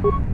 Sure.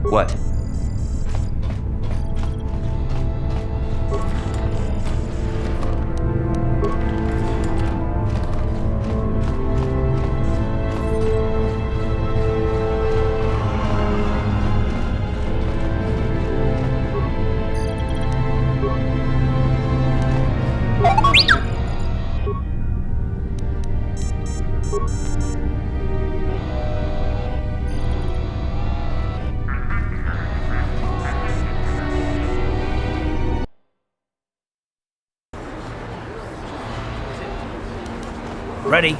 What? Ready.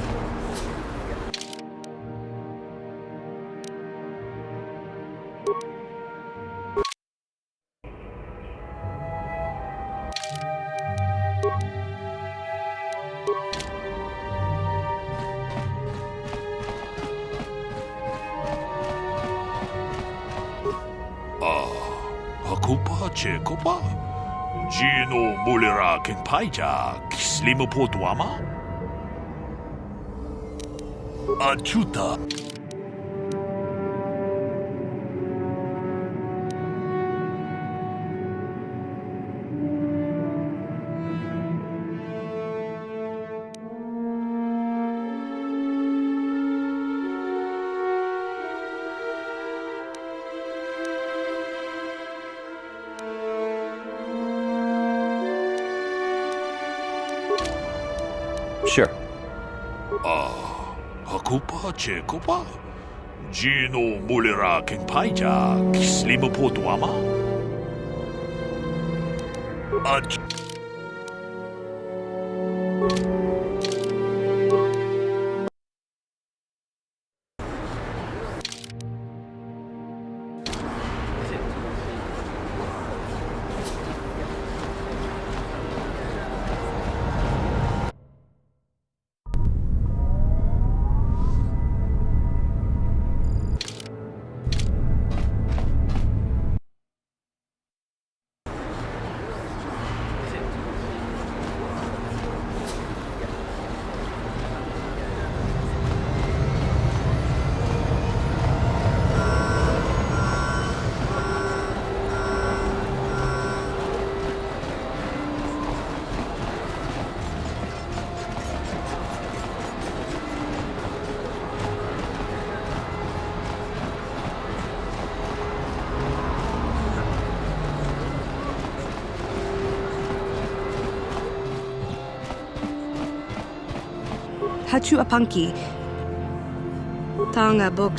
Ako pa, Cheko pa. Gino mulira king paija, slimo po duama? Achuta. Sure. Ako pa, Cheko pa. Gino mulira king paija, slimo po duama? Hachu Apanki. Tanga book.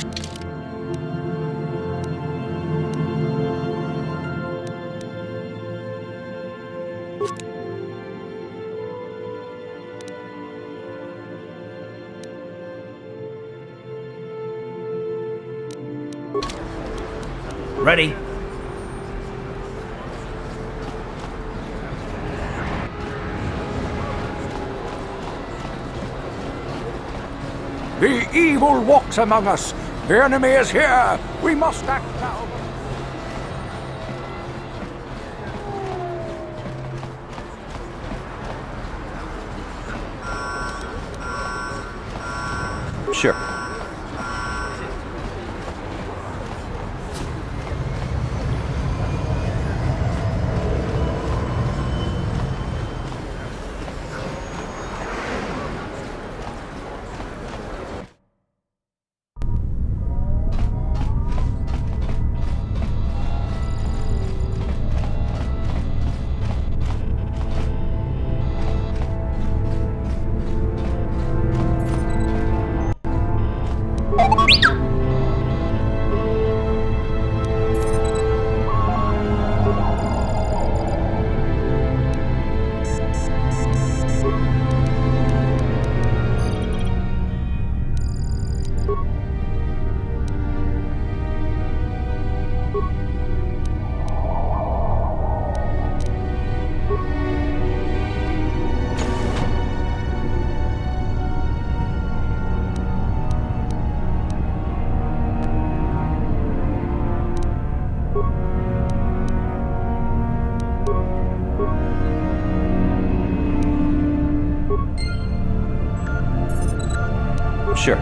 Ready. The evil walks among us. The enemy is here. We must act now. Sure. Sure.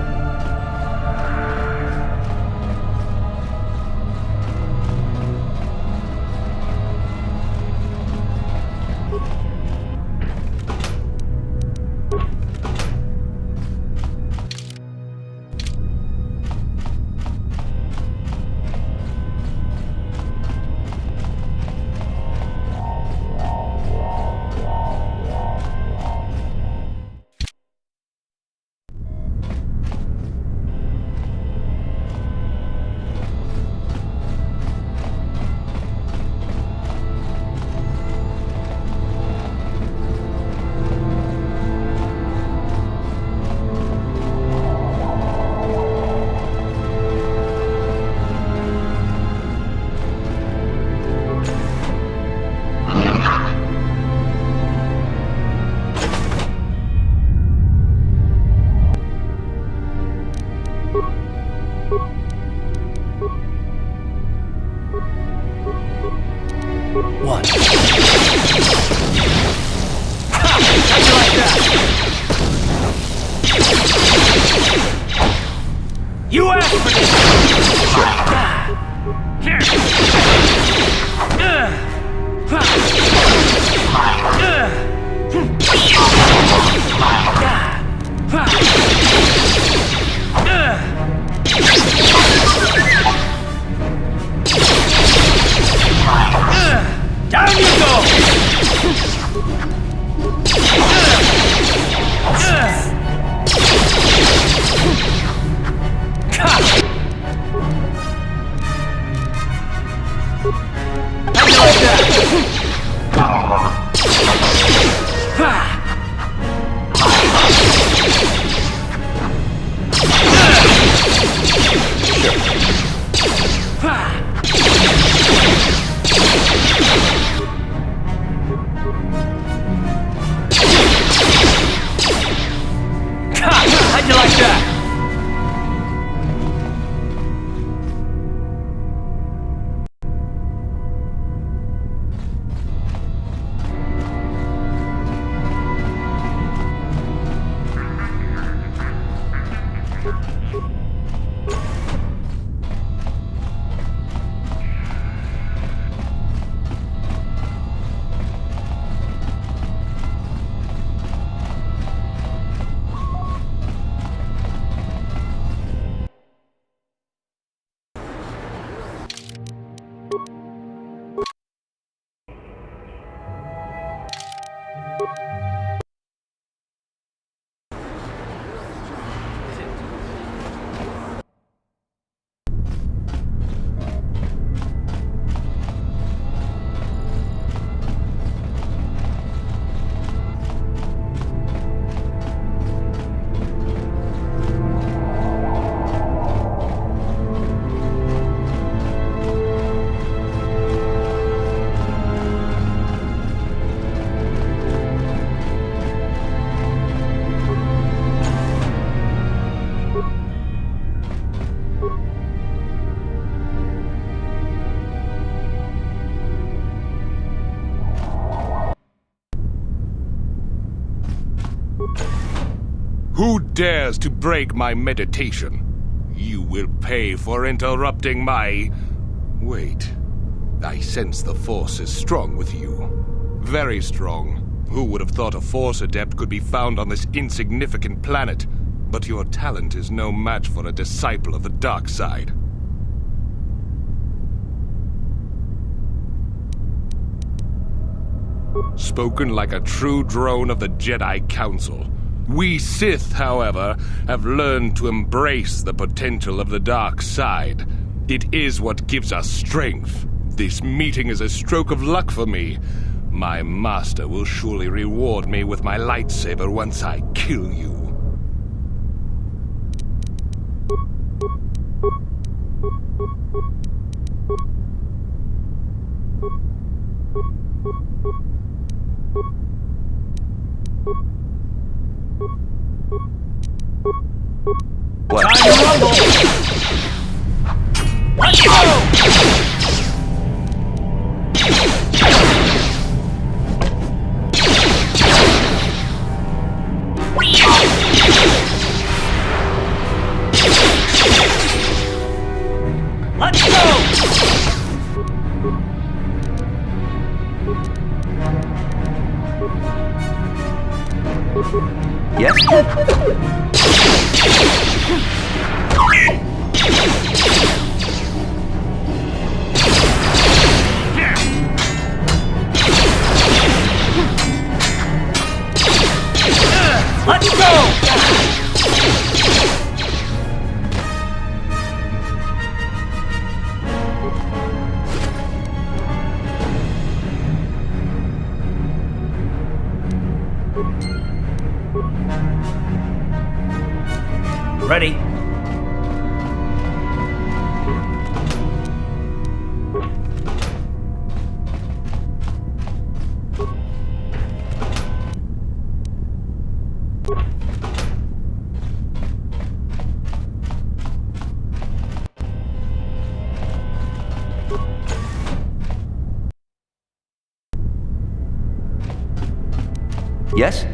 You asked for this! Here! Down you go! How'd you like that? Who dares to break my meditation? You will pay for interrupting my... Wait. I sense the Force is strong with you. Very strong. Who would have thought a Force Adept could be found on this insignificant planet? But your talent is no match for a disciple of the dark side. Spoken like a true drone of the Jedi Council. We Sith, however, have learned to embrace the potential of the dark side. It is what gives us strength. This meeting is a stroke of luck for me. My master will surely reward me with my lightsaber once I kill you. What? Time to rumble! Let's go! Let's go! Yes? Let's go! Ready? Yes?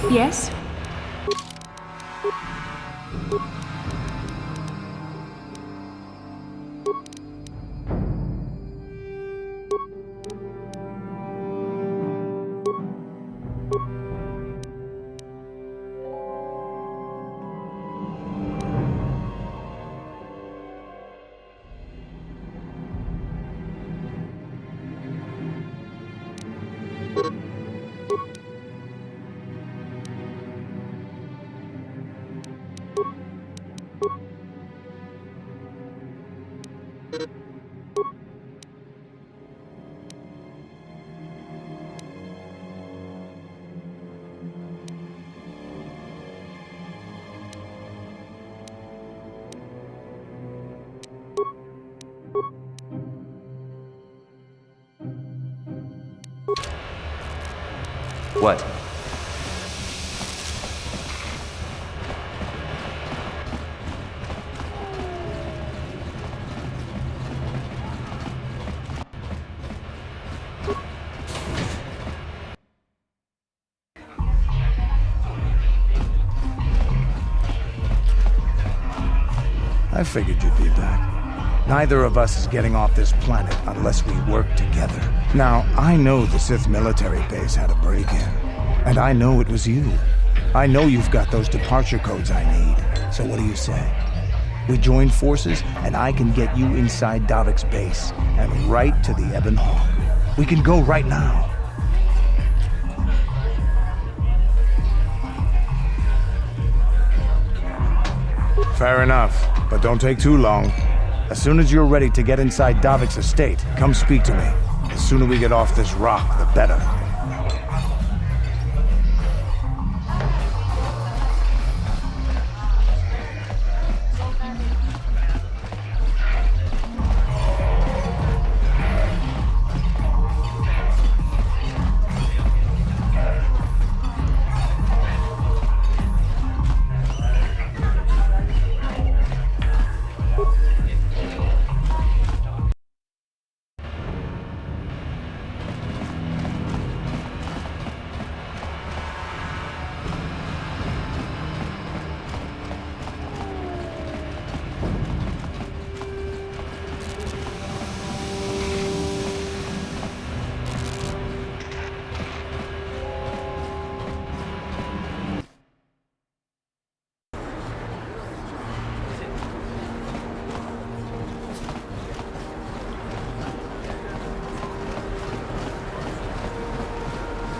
Yes? What? I figured you'd be back. Neither of us is getting off this planet unless we work together. Now, I know the Sith military base had a break-in. And I know it was you. I know you've got those departure codes I need. So what do you say? We join forces, and I can get you inside Davik's base, and right to the Ebon Hawk. We can go right now. Fair enough, but don't take too long. As soon as you're ready to get inside Davik's estate, come speak to me. The sooner we get off this rock, the better.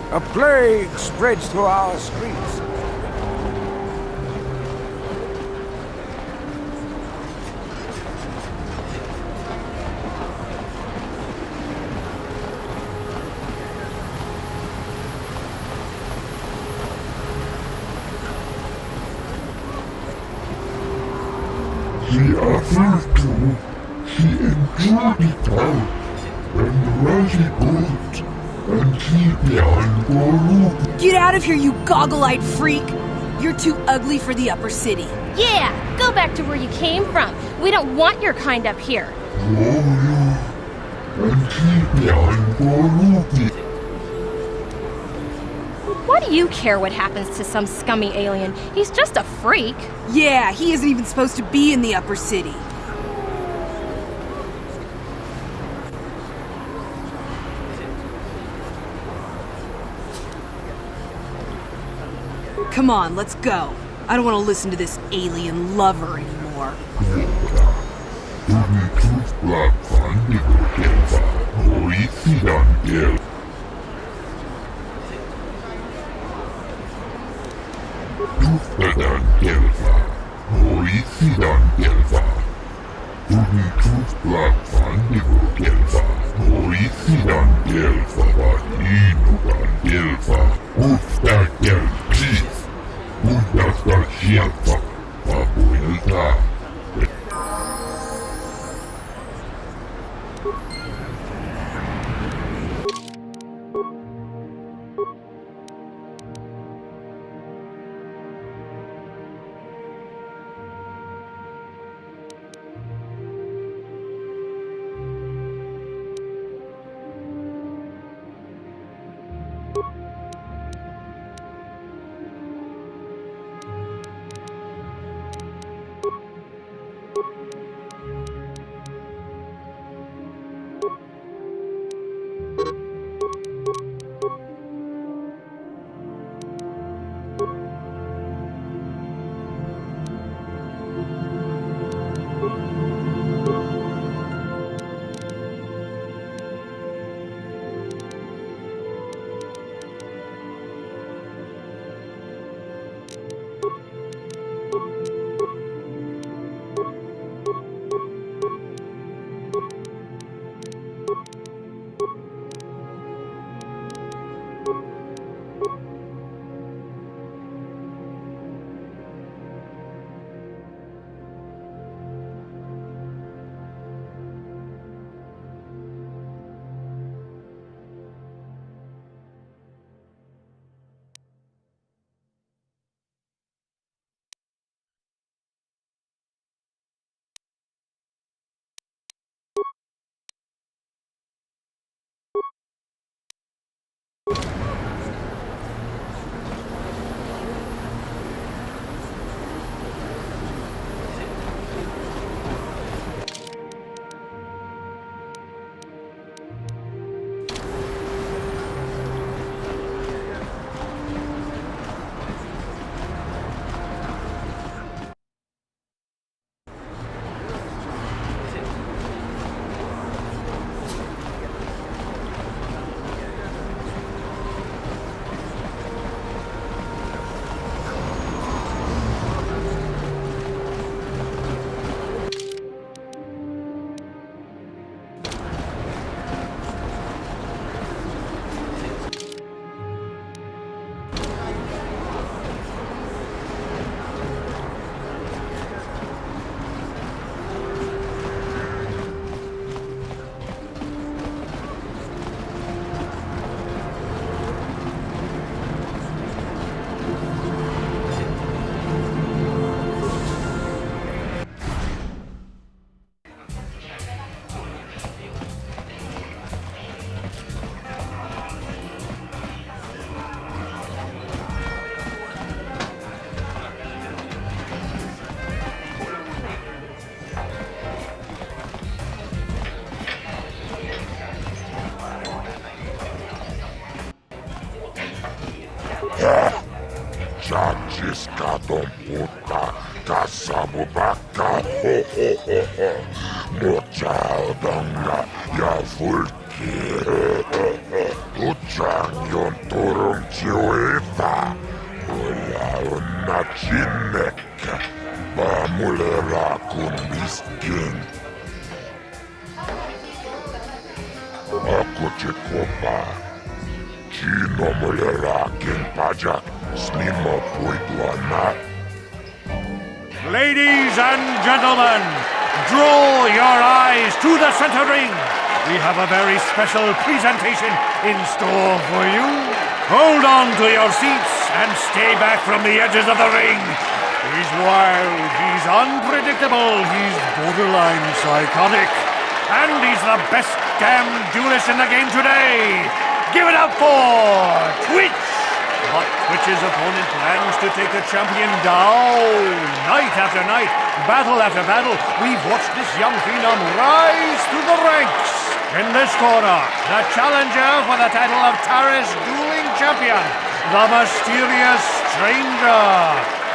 A plague spreads through our streets. The other two, he endured it out and really good and keep behind Goru. Get out of here, you goggle-eyed freak! You're too ugly for the upper city. Yeah, go back to where you came from. We don't want your kind up here. Goru and keep behind Goru. Why do you care what happens to some scummy alien? He's just a freak. Yeah, he isn't even supposed to be in the upper city. Come on, let's go. I don't want to listen to this alien lover anymore. Chachiskadon puta kasabubaka Muchaudonga ja vulki Tuchangyon turun chiuiva Ulla unna chinnekkä Paamulera kun miskin Akutikopa Chino mulera kin pajak Snimo puituana Ladies and gentlemen, draw your eyes to the center ring. We have a very special presentation in store for you. Hold on to your seats and stay back from the edges of the ring. He's wild, he's unpredictable, he's borderline psychotic. And he's the best damn duelist in the game today. Give it up for Twitch! But Twitch's opponent plans to take the champion down. Night after night, battle after battle, we've watched this young phenom rise through the ranks. In this corner, the challenger for the title of Taris Dueling Champion, the Mysterious Stranger.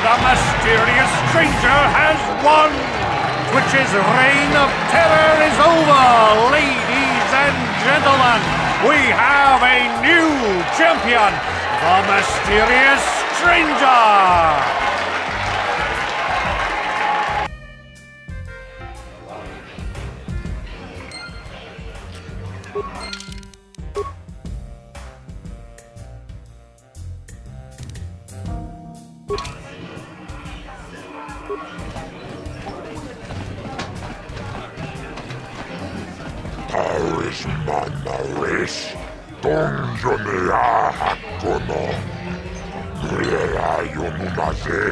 The Mysterious Stranger has won! Twitch's reign of terror is over, ladies and gentlemen! We have a new champion, the Mysterious Stranger! Taris Manaris, Donjonea Hakono, Nulera Yonumaze,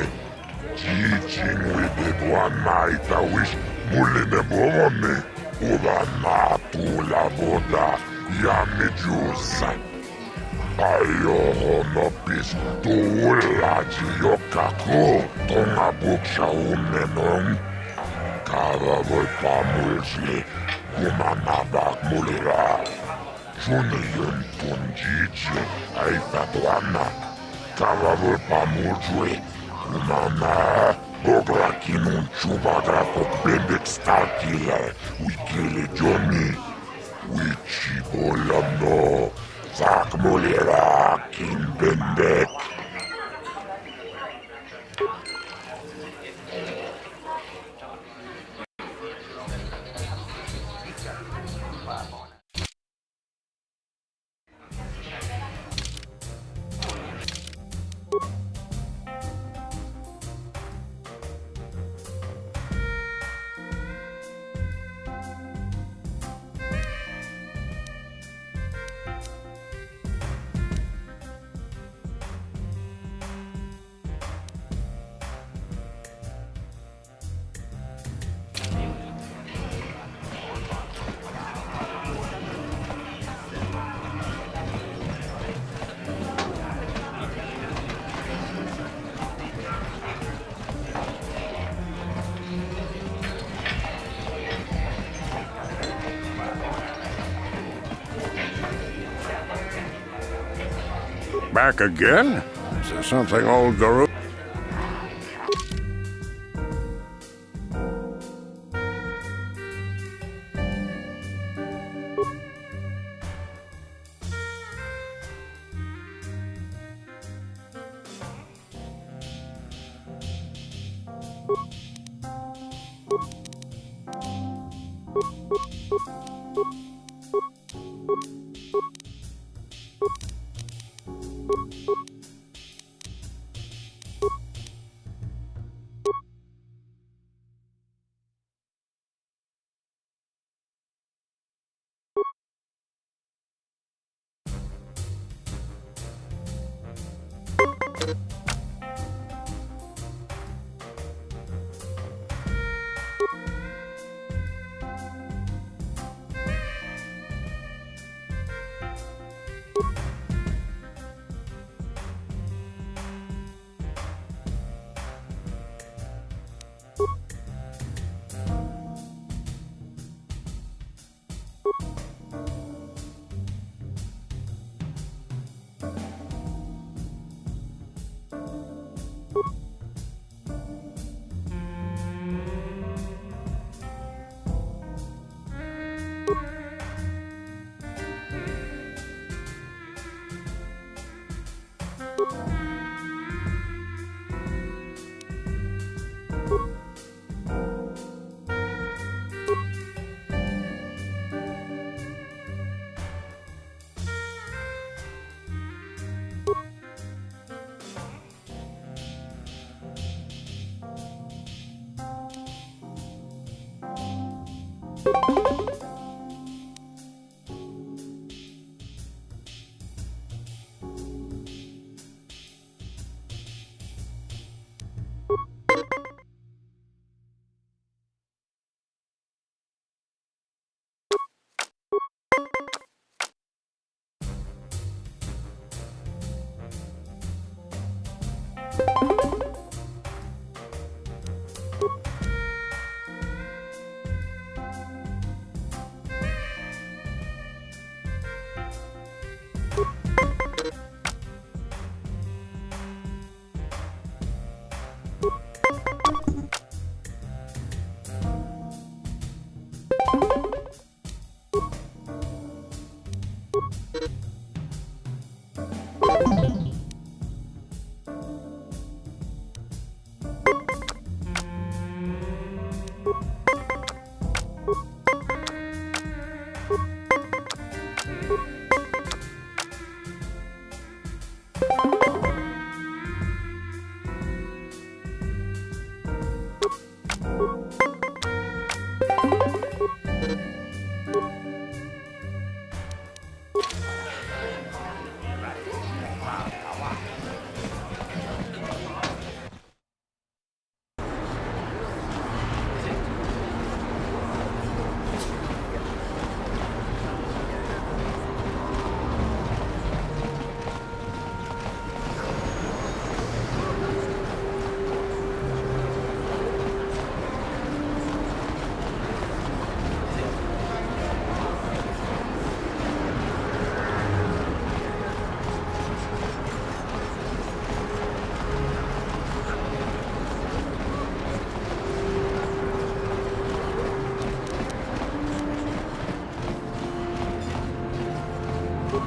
Jijin Widedwa Naita Wish, Muline Bomone, Ubana Tula Boda, Yamijusa. Ayo Honopis, Tula Jiyokako, Tonga Buksha Umenon, Kava Volpamulsli. Gumanabak mulira, Junion Tunjiji, Aifatuana, Kavavul Pamujwe, Gumana, Bograkinun Chubagra Pokbebek Starkiller, Wikili Johnny, Wichibolamno, Zak mulira, Kin Bendek. Back again? Is there something old Guru?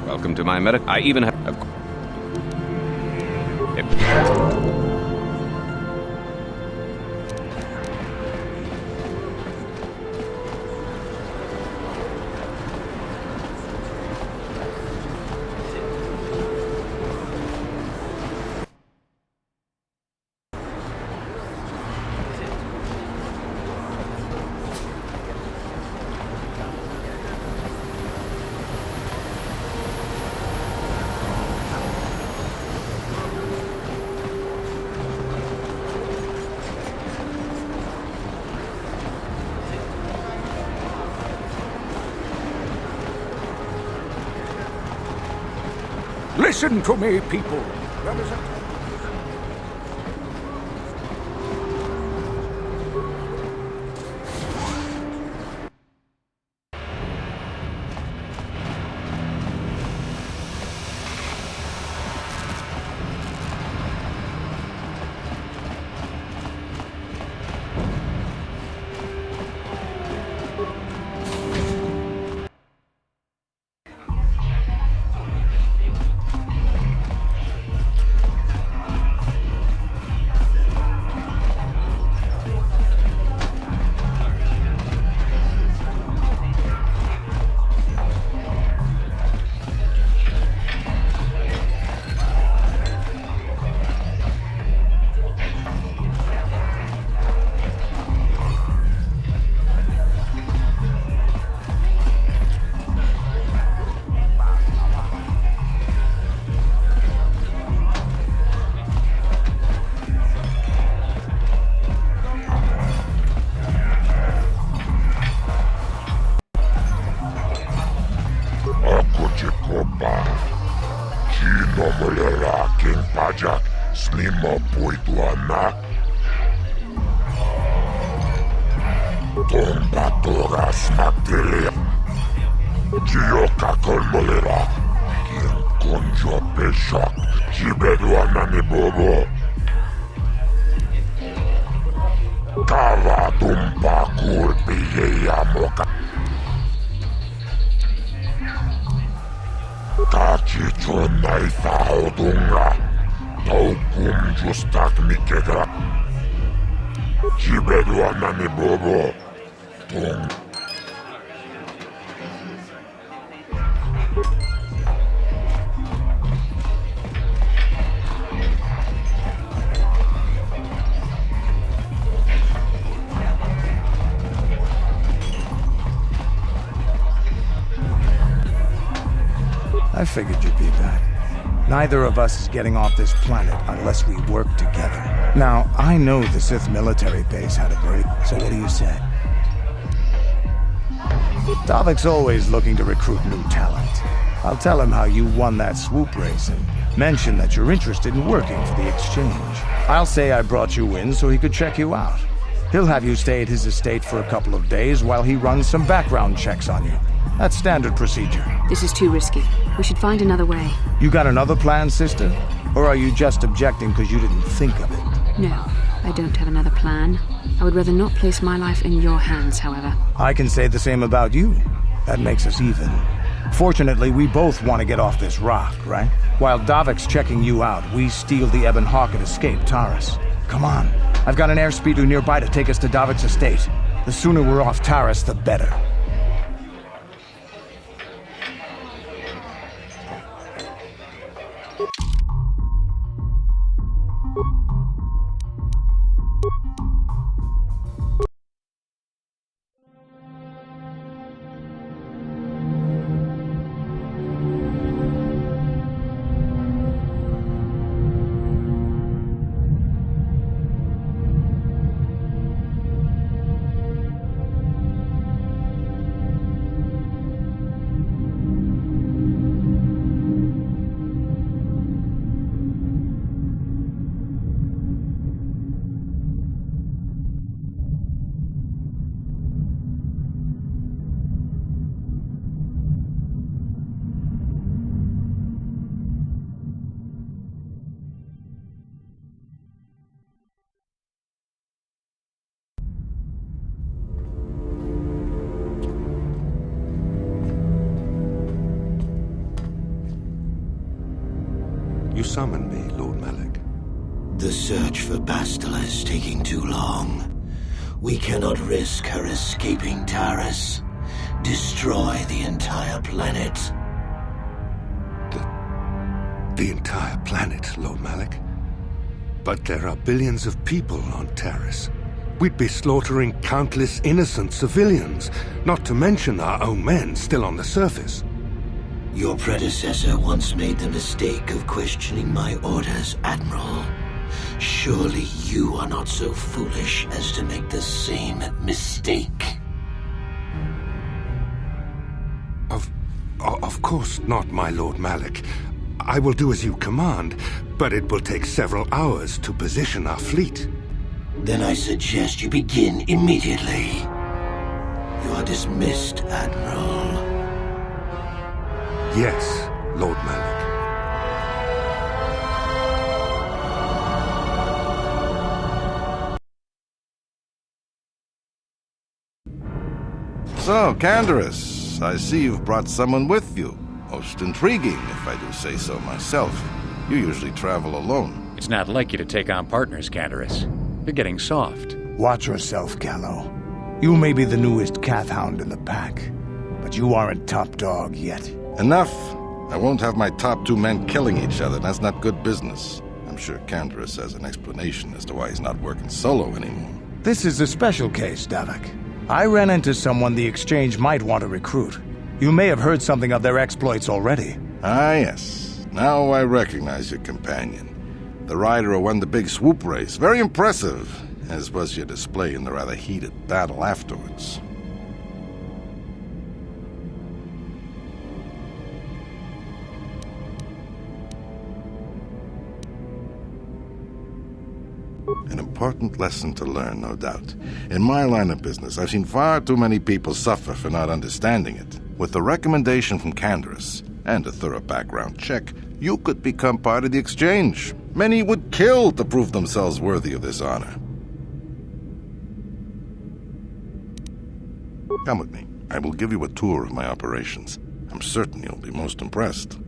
Welcome to my medic. I even have. Listen to me, people. Pajak, snima puidlana. Tomba toras magdele. Gioca colmolera. Quien conjo peshak. Jibeduana ni bobo. Kava tumpa kurpiya moka. Kachichon nai faudunga. Taukum justak mikega. Jibedua nani bobo. Tung. I figured you'd be back. Neither of us is getting off this planet unless we work together. Now, I know the Sith military base had a break, so what do you say? Davik's always looking to recruit new talent. I'll tell him how you won that swoop race and mention that you're interested in working for the Exchange. I'll say I brought you in so he could check you out. He'll have you stay at his estate for a couple of days while he runs some background checks on you. That's standard procedure. This is too risky. We should find another way. You got another plan, sister? Or are you just objecting because you didn't think of it? No, I don't have another plan. I would rather not place my life in your hands, however. I can say the same about you. That makes us even. Fortunately, we both want to get off this rock, right? While Davik's checking you out, we steal the Ebon Hawk and escape Taris. Come on. I've got an airspeeder nearby to take us to Davik's estate. The sooner we're off Taris, the better. You summoned me, Lord Malak. The search for Bastila is taking too long. We cannot risk her escaping Taris. Destroy the entire planet. The entire planet, Lord Malak? But there are billions of people on Taris. We'd be slaughtering countless innocent civilians, not to mention our own men still on the surface. Your predecessor once made the mistake of questioning my orders, Admiral. Surely you are not so foolish as to make the same mistake. Of course not, my Lord Malak. I will do as you command, but it will take several hours to position our fleet. Then I suggest you begin immediately. You are dismissed, Admiral. Yes, Lord Malak. So, Canderous, I see you've brought someone with you. Most intriguing, if I do say so myself. You usually travel alone. It's not like you to take on partners, Canderous. You're getting soft. Watch yourself, Callow. You may be the newest Cath Hound in the pack, but you aren't top dog yet. Enough! I won't have my top two men killing each other. That's not good business. I'm sure Canderous has an explanation as to why he's not working solo anymore. This is a special case, Davik. I ran into someone the Exchange might want to recruit. You may have heard something of their exploits already. Ah, yes. Now I recognize your companion. The rider who won the big swoop race. Very impressive, as was your display in the rather heated battle afterwards. An important lesson to learn, no doubt. In my line of business, I've seen far too many people suffer for not understanding it. With the recommendation from Canderous and a thorough background check, you could become part of the Exchange. Many would kill to prove themselves worthy of this honor. Come with me. I will give you a tour of my operations. I'm certain you'll be most impressed.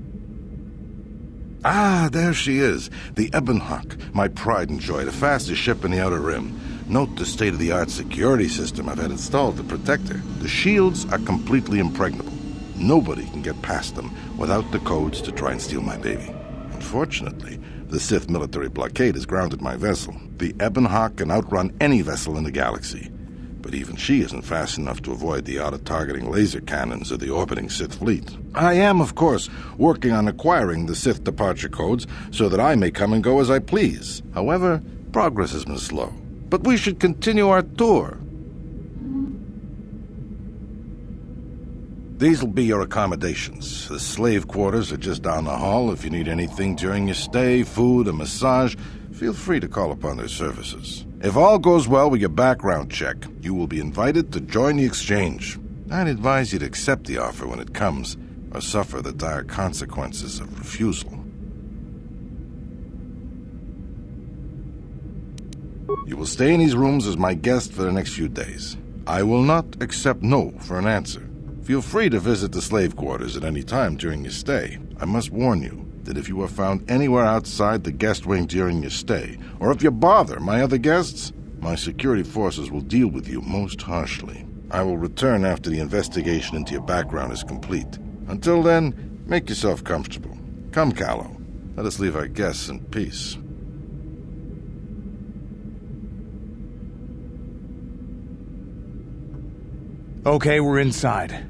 Ah, there she is. The Ebonhawk, my pride and joy, the fastest ship in the Outer Rim. Note the state-of-the-art security system I've had installed to protect her. The shields are completely impregnable. Nobody can get past them without the codes to try and steal my baby. Unfortunately, the Sith military blockade has grounded my vessel. The Ebonhawk can outrun any vessel in the galaxy. But even she isn't fast enough to avoid the auto-targeting laser cannons of the orbiting Sith fleet. I am, of course, working on acquiring the Sith departure codes so that I may come and go as I please. However, progress has been slow. But we should continue our tour. These will be your accommodations. The slave quarters are just down the hall. If you need anything during your stay, food, a massage, feel free to call upon their services. If all goes well with your background check, you will be invited to join the exchange. I'd advise you to accept the offer when it comes, or suffer the dire consequences of refusal. You will stay in these rooms as my guest for the next few days. I will not accept no for an answer. Feel free to visit the slave quarters at any time during your stay. I must warn you that if you are found anywhere outside the guest wing during your stay, or if you bother my other guests, my security forces will deal with you most harshly. I will return after the investigation into your background is complete. Until then, make yourself comfortable. Come, Callow. Let us leave our guests in peace. Okay, we're inside.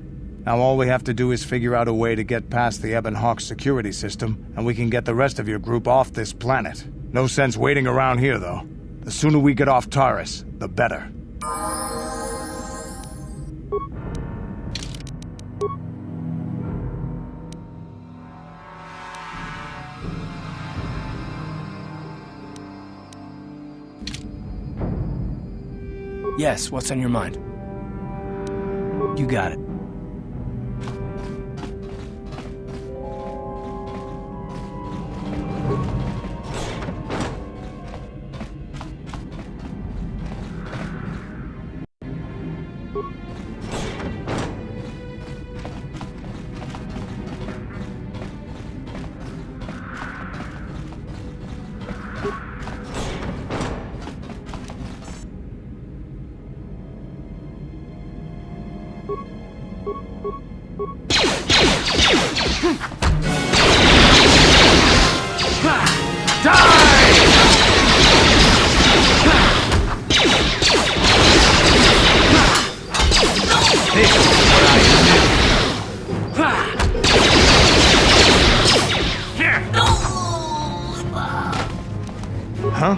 Now all we have to do is figure out a way to get past the Ebonhawk security system, and we can get the rest of your group off this planet. No sense waiting around here, though. The sooner we get off Taris, the better. Yes, what's on your mind? You got it. Huh?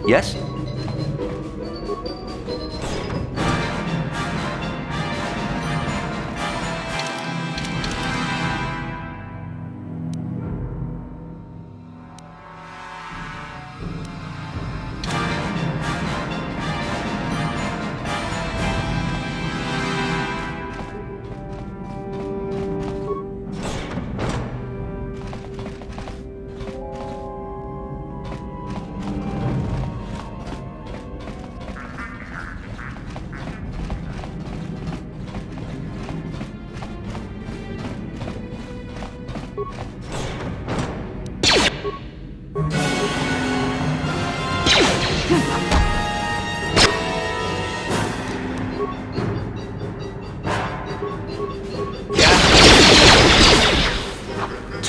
Yes?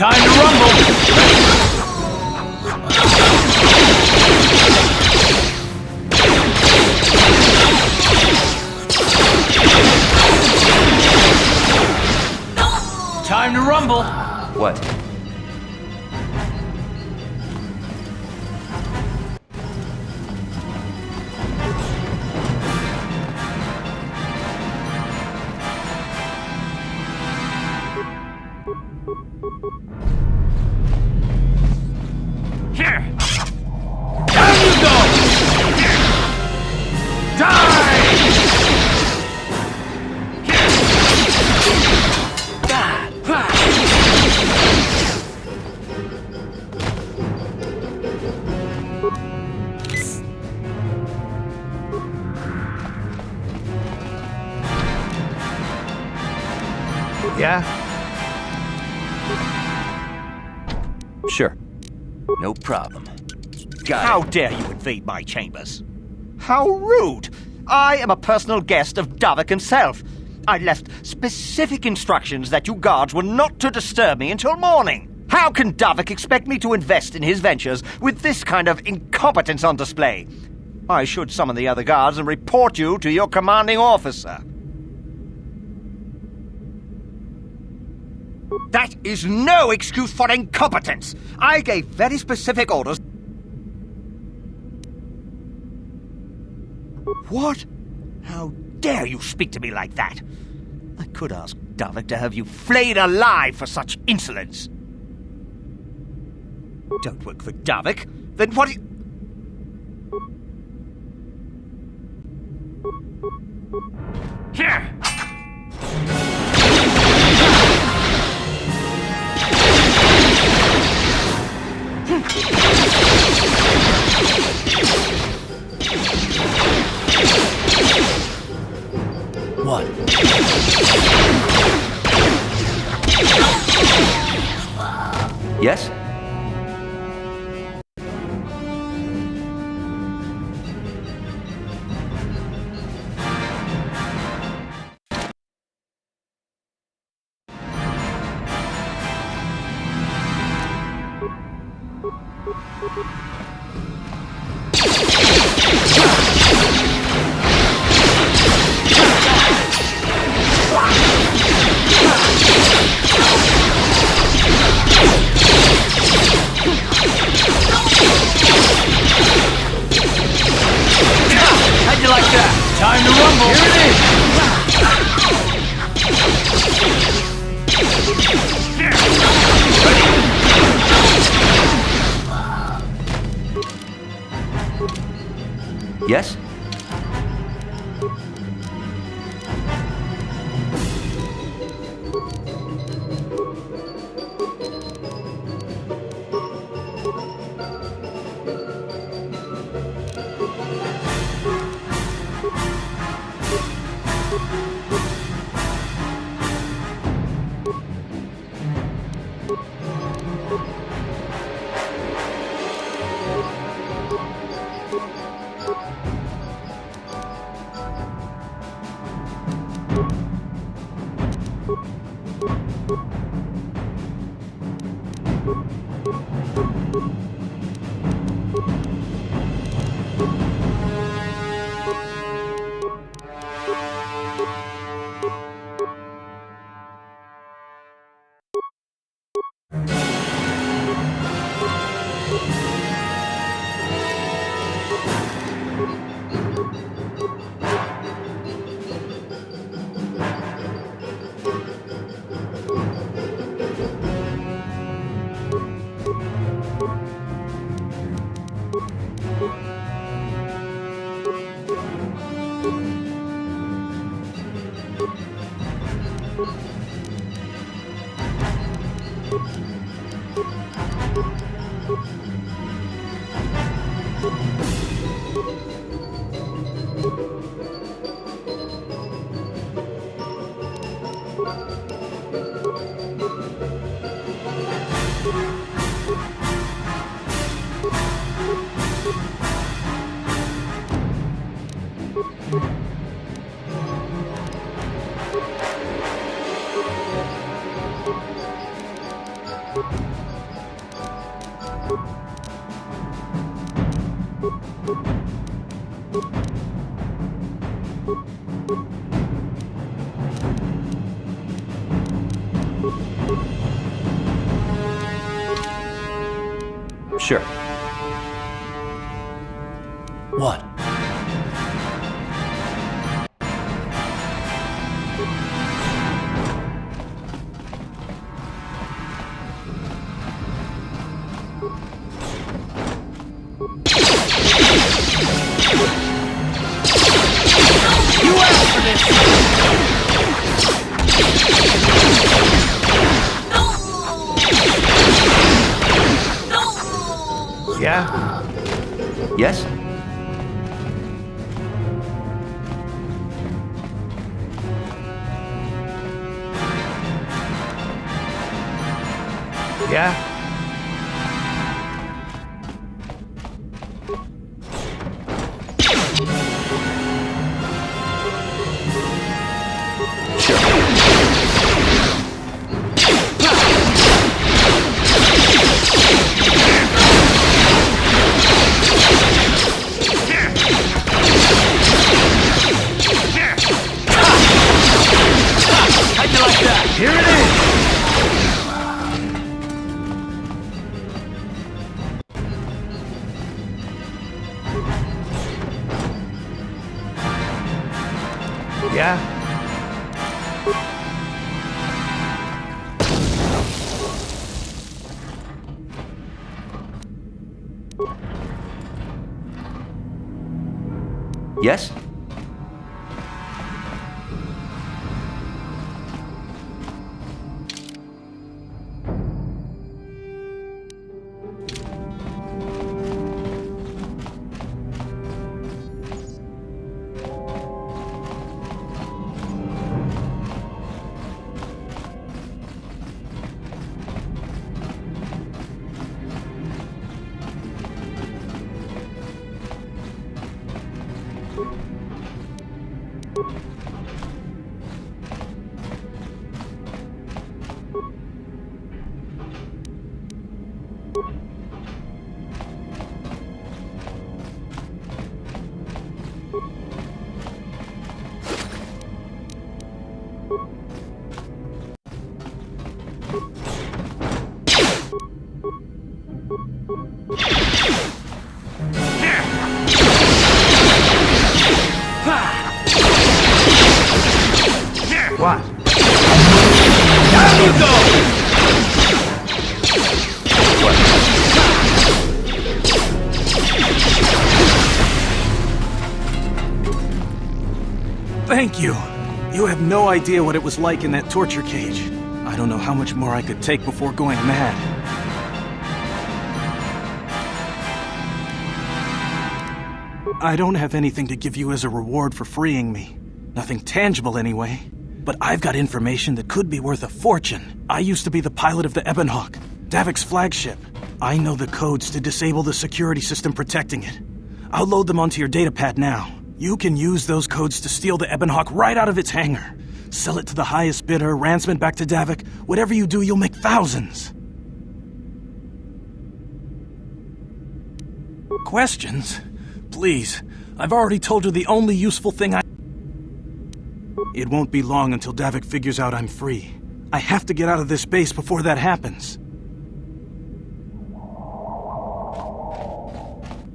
Time to rumble! Time to rumble! What? Here! Down you go! Die! Yeah? Sure. No problem. How dare you invade my chambers? How rude! I am a personal guest of Davik himself. I left specific instructions that you guards were not to disturb me until morning. How can Davik expect me to invest in his ventures with this kind of incompetence on display? I should summon the other guards and report you to your commanding officer. That is no excuse for incompetence! I gave very specific orders. What? How dare you speak to me like that? I could ask Davik to have you flayed alive for such insolence. Don't work for Davik? Then what do you... Here! What? Yes? How'd you like that? Time to rumble! Here it is! Yes? Sure. What? You asked for this! Yeah? Yes? Yeah? How'd you like that? Here it is! Yeah? Yes? What? Down you go! Thank you. You have no idea what it was like in that torture cage. I don't know how much more I could take before going mad. I don't have anything to give you as a reward for freeing me. Nothing tangible anyway. But I've got information that could be worth a fortune. I used to be the pilot of the Ebonhawk, Davik's flagship. I know the codes to disable the security system protecting it. I'll load them onto your datapad now. You can use those codes to steal the Ebonhawk right out of its hangar. Sell it to the highest bidder, ransom it back to Davik. Whatever you do, you'll make thousands. Questions? Please, I've already told you the only useful thing I... It won't be long until Davik figures out I'm free. I have to get out of this base before that happens.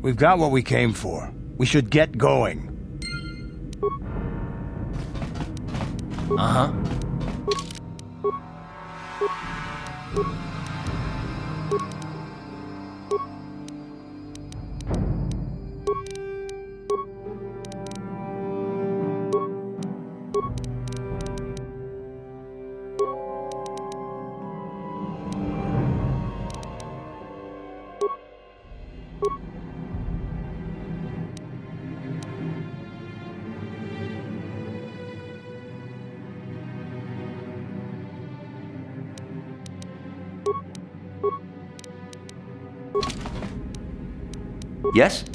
We've got what we came for. We should get going. Uh-huh. Yes?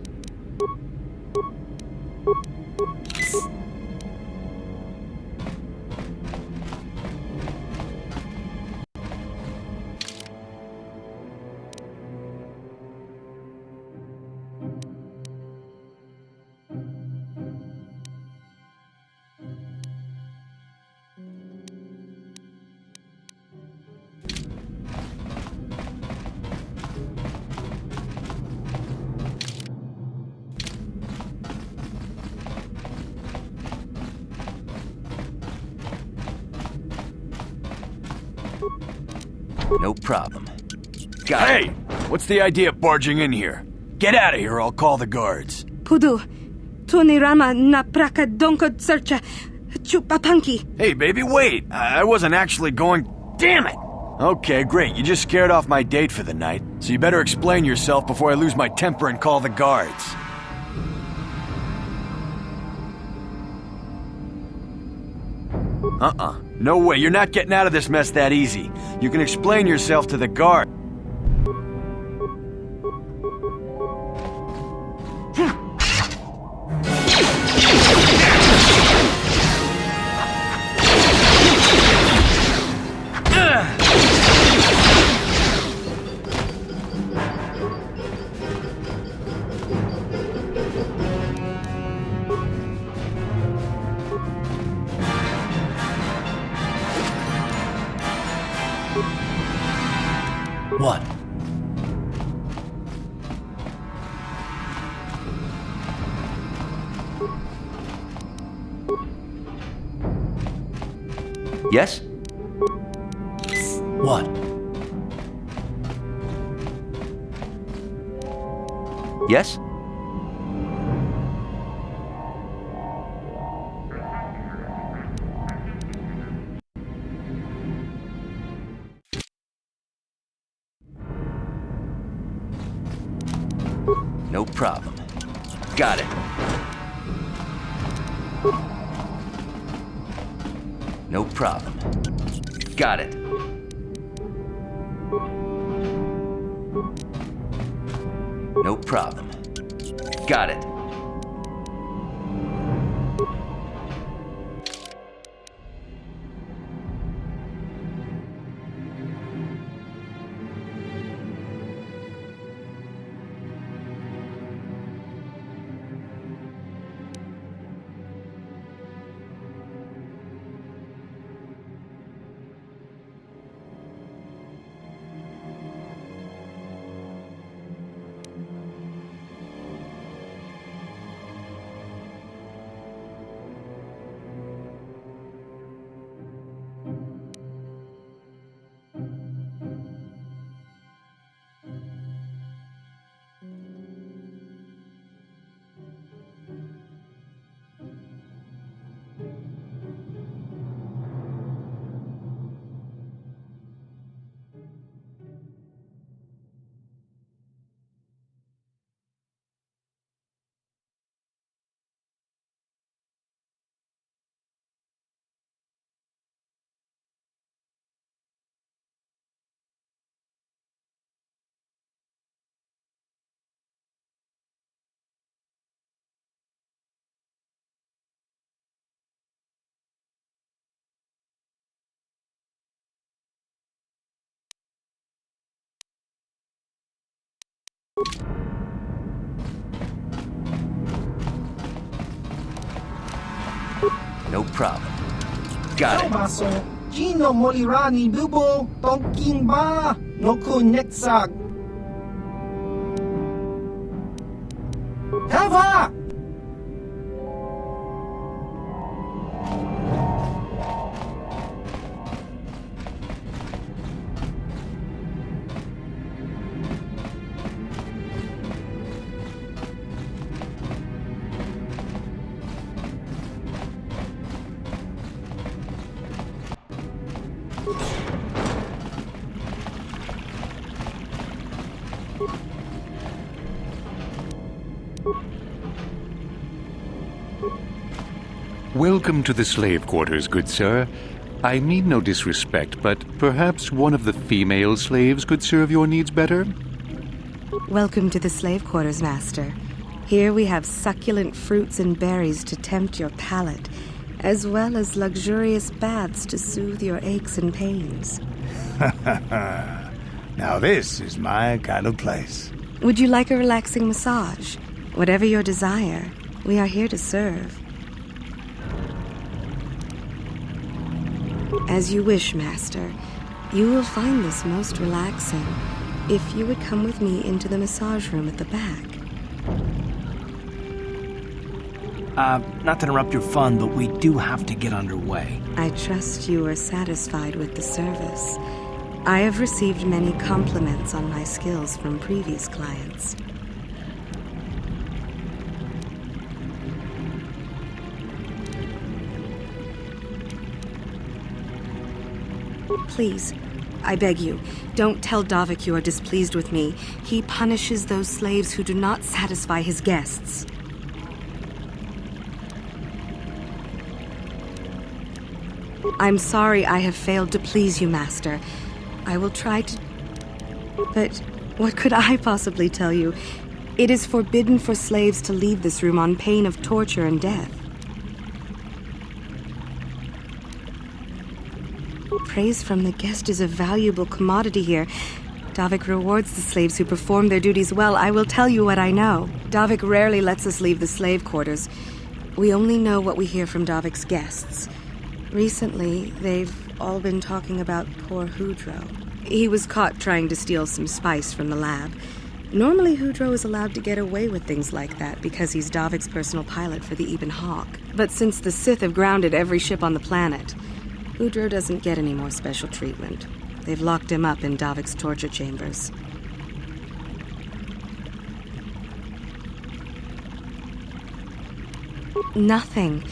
No problem. Got it. Hey! What's the idea of barging in here? Get out of here or I'll call the guards. Pudu, Tunirama na praka donkod searcha chupapanki. Hey, baby, wait! I wasn't actually going... Damn it! Okay, great. You just scared off my date for the night, so you better explain yourself before I lose my temper and call the guards. No way. You're not getting out of this mess that easy. You can explain yourself to the guard. What? Yes? What? Yes? No problem. Got it. No problem. Got it. No problem. Got it. No problem. Got it. Maso, Gino Molirani Bubo, Tonking Ba, Noku Nexak. Hava! Welcome to the slave quarters, good sir. I mean no disrespect, but perhaps one of the female slaves could serve your needs better? Welcome to the slave quarters, master. Here we have succulent fruits and berries to tempt your palate, as well as luxurious baths to soothe your aches and pains. Now this is my kind of place. Would you like a relaxing massage? Whatever your desire, we are here to serve. As you wish, master. You will find this most relaxing if you would come with me into the massage room at the back. Not to interrupt your fun, but we do have to get underway. I trust you are satisfied with the service. I have received many compliments on my skills from previous clients. Please, I beg you, don't tell Davik you are displeased with me. He punishes those slaves who do not satisfy his guests. I'm sorry I have failed to please you, Master. I will try to... But what could I possibly tell you? It is forbidden for slaves to leave this room on pain of torture and death. Praise from the guest is a valuable commodity here. Davik rewards the slaves who perform their duties well. I will tell you what I know. Davik rarely lets us leave the slave quarters. We only know what we hear from Davik's guests. Recently, they've all been talking about poor Hudro. He was caught trying to steal some spice from the lab. Normally, Hudro is allowed to get away with things like that because he's Davik's personal pilot for the Ebon Hawk. But since the Sith have grounded every ship on the planet, Hudro doesn't get any more special treatment. They've locked him up in Davik's torture chambers. Nothing.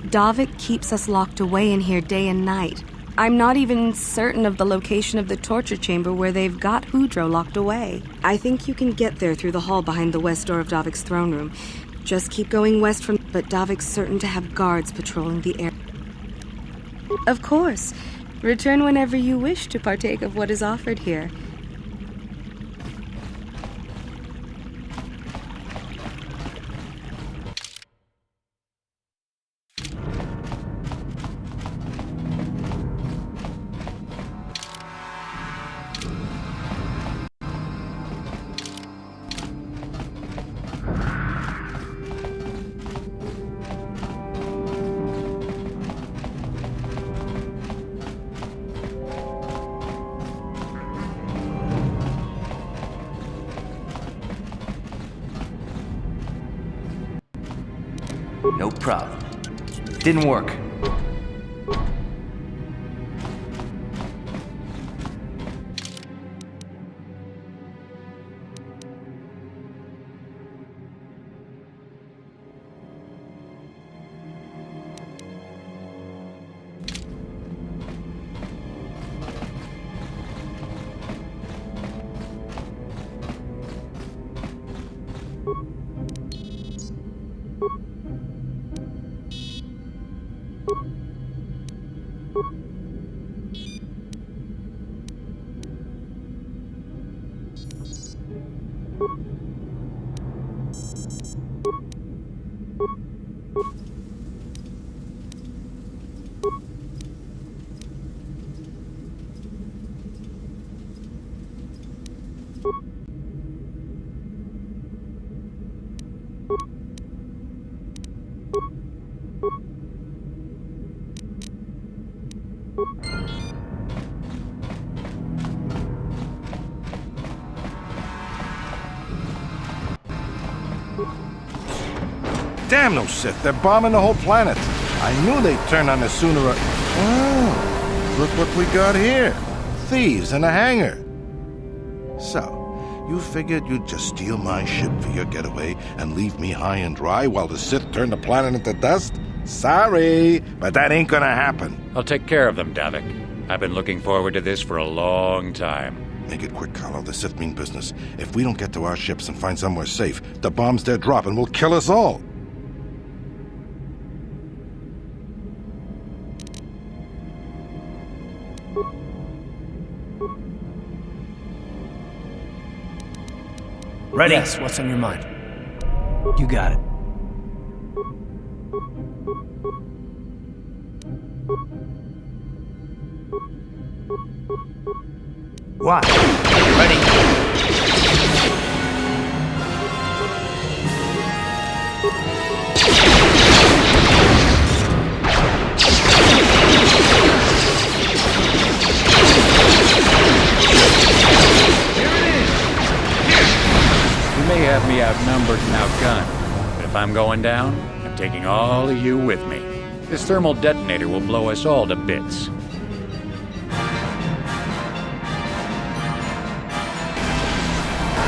Davik keeps us locked away in here day and night. I'm not even certain of the location of the torture chamber where they've got Hudro locked away. I think you can get there through the hall behind the west door of Davik's throne room. Just keep going west from... But Davik's certain to have guards patrolling the area. Of course. Return whenever you wish to partake of what is offered here. No problem. Didn't work. Damn those Sith, they're bombing the whole planet. I knew they'd turn on us sooner or... Oh, look what we got here. Thieves in a hangar. So, you figured you'd just steal my ship for your getaway and leave me high and dry while the Sith turn the planet into dust? Sorry, but that ain't gonna happen. I'll take care of them, Davik. I've been looking forward to this for a long time. Make it quick, Carlo. The Sith mean business. If we don't get to our ships and find somewhere safe, the bombs they're dropping will kill us all. Ready? Yes, what's on your mind? You got it. What? Ready? You may have me outnumbered and outgunned, but if I'm going down, taking all of you with me. This thermal detonator will blow us all to bits.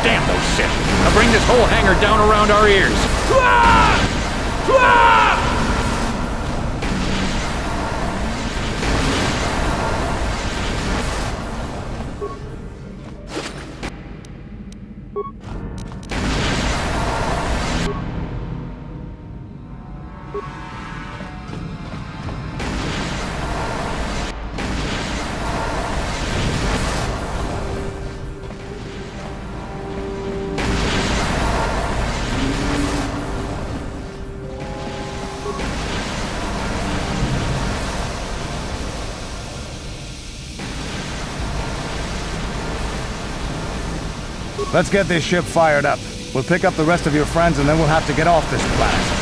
Damn those Sith! Now bring this whole hangar down around our ears! Let's get this ship fired up. We'll pick up the rest of your friends and then we'll have to get off this planet.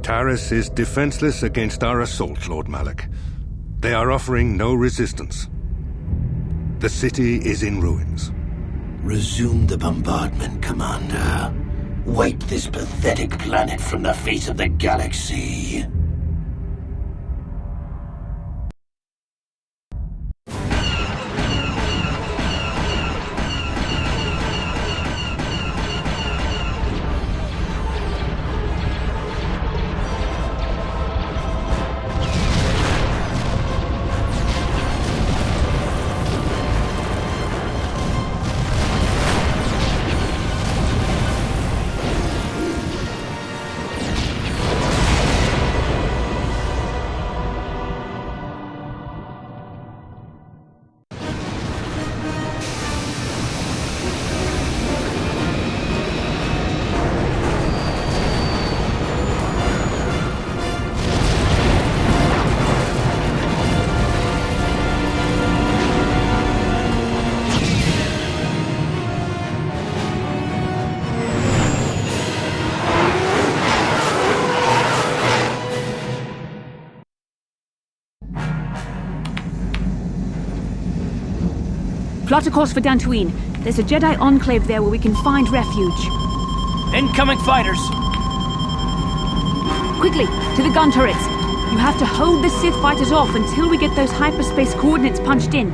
Taris is defenseless against our assault, Lord Malak. They are offering no resistance. The city is in ruins. Resume the bombardment, Commander. Wipe this pathetic planet from the face of the galaxy. Plot a course for Dantooine. There's a Jedi enclave there where we can find refuge. Incoming fighters! Quickly, to the gun turrets. You have to hold the Sith fighters off until we get those hyperspace coordinates punched in.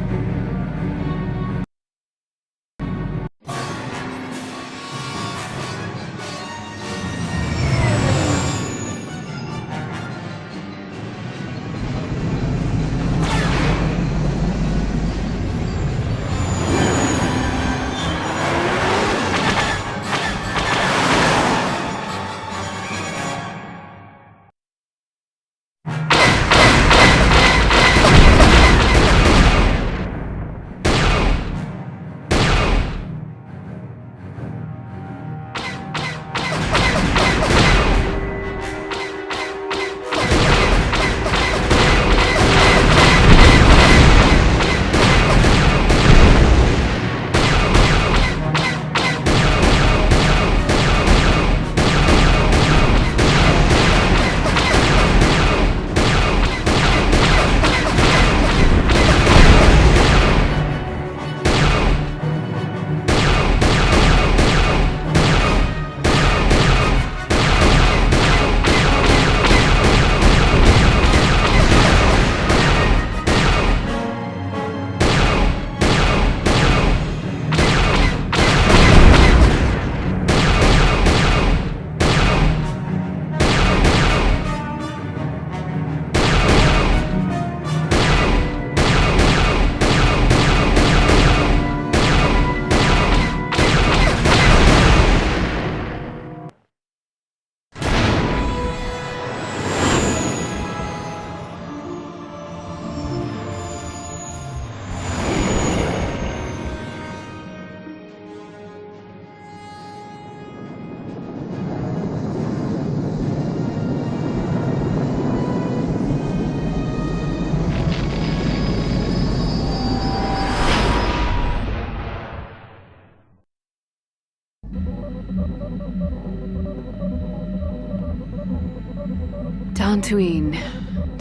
Dantooine.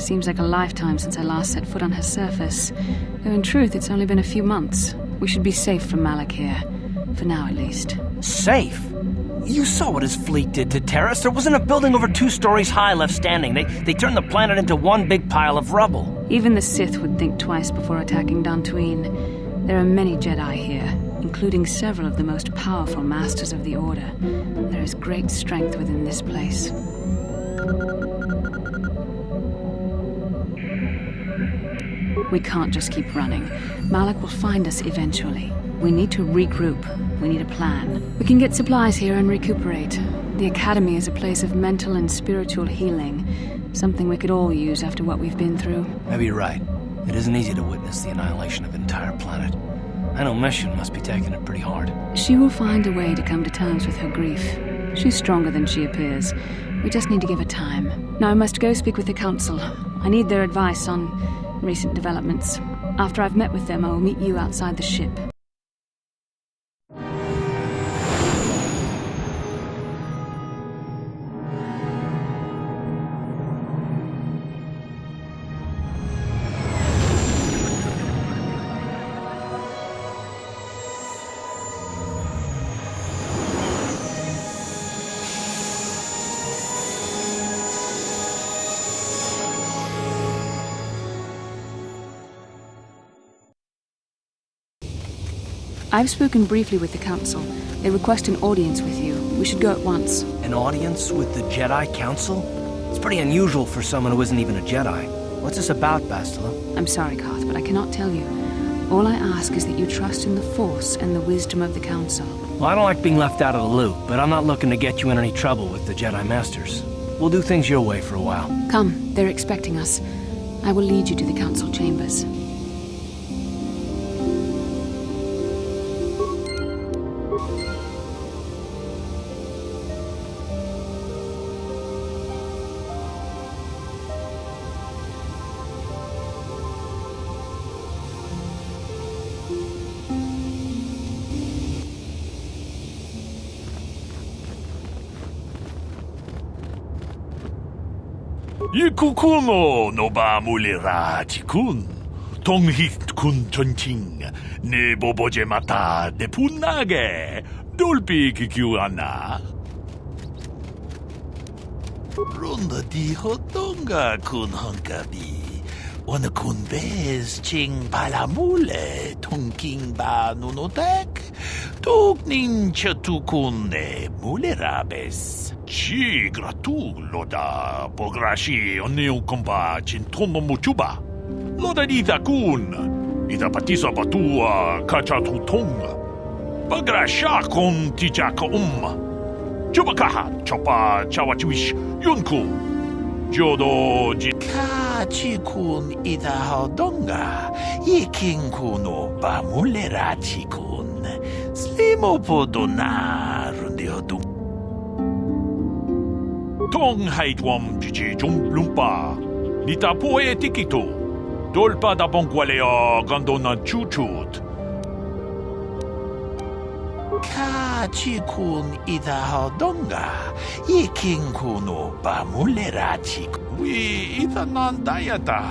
Seems like a lifetime since I last set foot on her surface. Though in truth, it's only been a few months. We should be safe from Malak here. For now, at least. Safe? You saw what his fleet did to Terrace. There wasn't a building over 2 stories high left standing. They turned the planet into one big pile of rubble. Even the Sith would think twice before attacking Dantooine. There are many Jedi here, including several of the most powerful masters of the Order. There is great strength within this place. We can't just keep running. Malak will find us eventually. We need to regroup. We need a plan. We can get supplies here and recuperate. The Academy is a place of mental and spiritual healing. Something we could all use after what we've been through. Maybe you're right. It isn't easy to witness the annihilation of an entire planet. I know Mission must be taking it pretty hard. She will find a way to come to terms with her grief. She's stronger than she appears. We just need to give her time. Now I must go speak with the Council. I need their advice on recent developments. After I've met with them, I will meet you outside the ship. I've spoken briefly with the Council. They request an audience with you. We should go at once. An audience with the Jedi Council? It's pretty unusual for someone who isn't even a Jedi. What's this about, Bastila? I'm sorry, Carth, but I cannot tell you. All I ask is that you trust in the Force and the wisdom of the Council. Well, I don't like being left out of the loop, but I'm not looking to get you in any trouble with the Jedi Masters. We'll do things your way for a while. Come, they're expecting us. I will lead you to the Council chambers. Ikukumo no ba mulira tikun. Tonghit kun chonching. Ne boboje mata de punage. Dolpi kikiwana. Runda di hotonga kun honkabi. Ona kun bez ching palamule. Tonking ba nunotek. Tuknin chatukune mulirabes. Ci gratu loda pograshi oneu komba cintono muchuba. Loda dita kun. Ida patisa batua kacha tutong. Pagrasha kon tijaka Chubakaha chopa chawachiwish yunku. Jodo ji. Kachi kun ida hodonga. Yikin kuno bamulera chikun. Slimo podona rundi hodung. Tong haitwam jiji jum lumpa. Nita poe tikito. Dolpa da bongualeo gandona chuchut. Kachi kun ida hodonga. Yikin kuno bamulera chiku. Wi ida nandayata.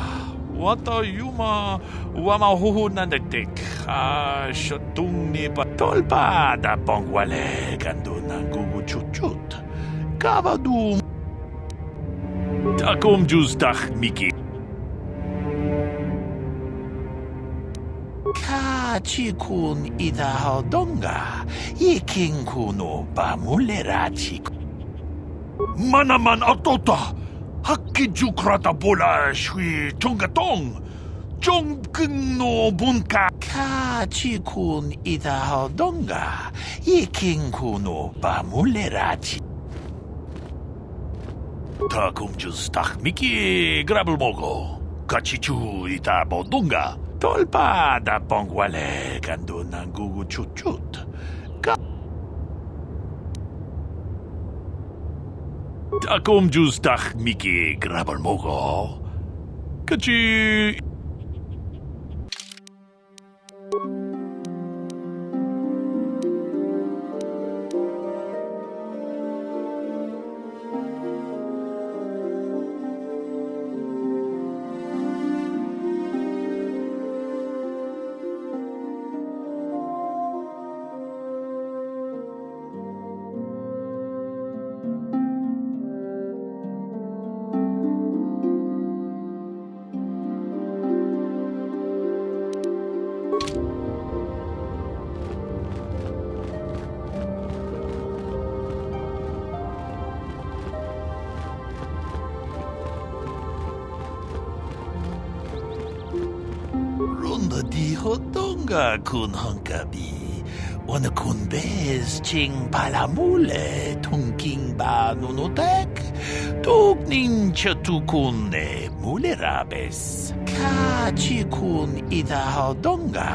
Wata yuma wama huhu nandetek. Shatung ni ba. Dolpa da bonguale gandona gugu chuchut. Kavadum. Takum justach Miki. Kachi kun ida hodonga. Yikin kuno bamulera chiku. Manaman atota. Hakiju krata bola shui chongatong. Chongkun no bunka. Kachi kun ida hodonga. Yikin kuno bamulera chiku. Takum justach Miki grabelmogo. Kachichu ita bodunga. Tolpa da pongwale ganduna gugu chuchut. Takum justach Miki grabelmogo. Kachi. hodonga kun hunkabi. Wana kun bez ching palamule tunking ba nunotek. Tugnin chatukune mulerabes. Kachi kun ida hodonga.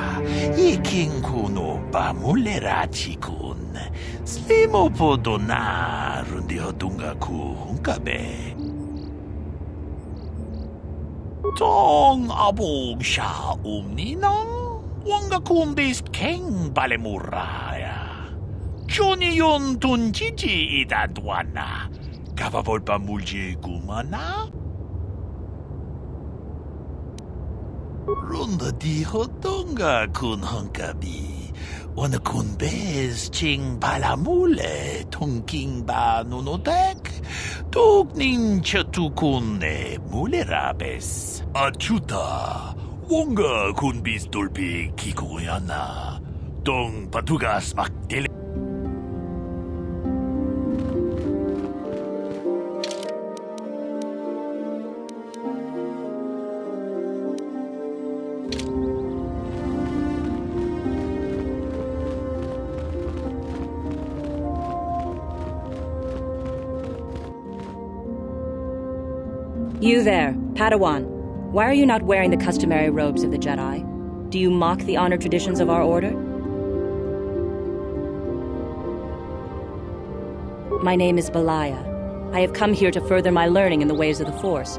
Iking kuno ba mulerachi kun. Slimo podona rundi hodonga ku hunkabe. Tong abog siya ninang wanga kumbis keng balemuraya. Johnny yon tunjiji idadwana. Kavavol pa mulje gumana? Runda di hodonga kun hunkabi. Wana kun bez ching balamule tungking ba nunotek. Tugnin chatukune mulerabes. Achuta, wonga kun bis dolpi kikuyana. Dong patugas makdele. You there, Padawan. Why are you not wearing the customary robes of the Jedi? Do you mock the honored traditions of our order? My name is Belaya. I have come here to further my learning in the ways of the Force.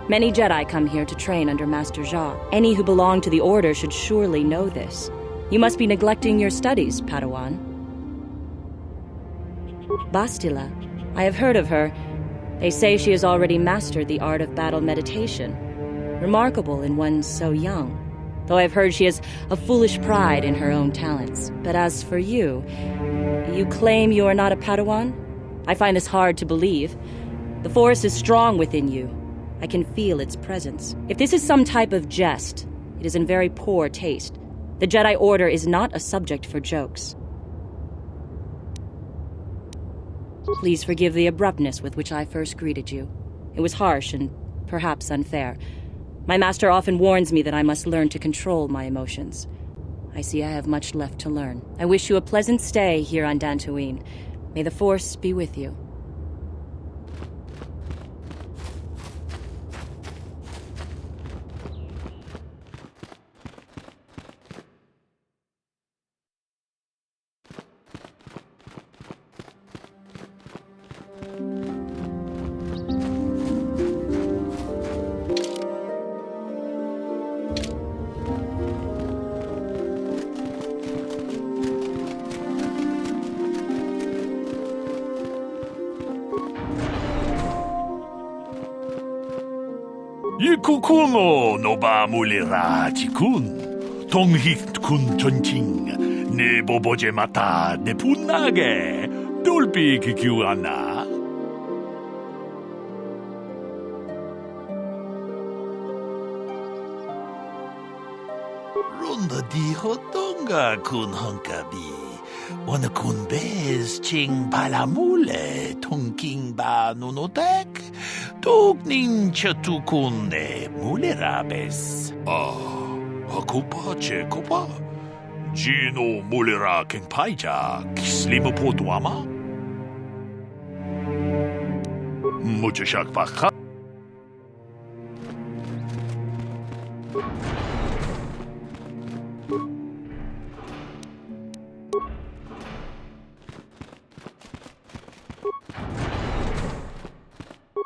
Many Jedi come here to train under Master Jha. Any who belong to the Order should surely know this. You must be neglecting your studies, Padawan. Bastila. I have heard of her. They say she has already mastered the art of battle meditation. Remarkable in one so young. Though I've heard she has a foolish pride in her own talents. But as for you, you claim you are not a Padawan? I find this hard to believe. The Force is strong within you. I can feel its presence. If this is some type of jest, it is in very poor taste. The Jedi Order is not a subject for jokes. Please forgive the abruptness with which I first greeted you. It was harsh and perhaps unfair. My master often warns me that I must learn to control my emotions. I see I have much left to learn. I wish you a pleasant stay here on Dantooine. May the Force be with you. Ikukuno no ba mulira chikun. Tonghit kun chonching. Ne boboje mata ne punage. Dolpi kikyuana. Ronda di hodonga kun hunkabi. Wana kun bez ching palamule tongking ba nunotek. Tugnin chatukune mulerabes. Akupa chekopa. Gino mulera king paija kislimo potuama. Muchashak vakha.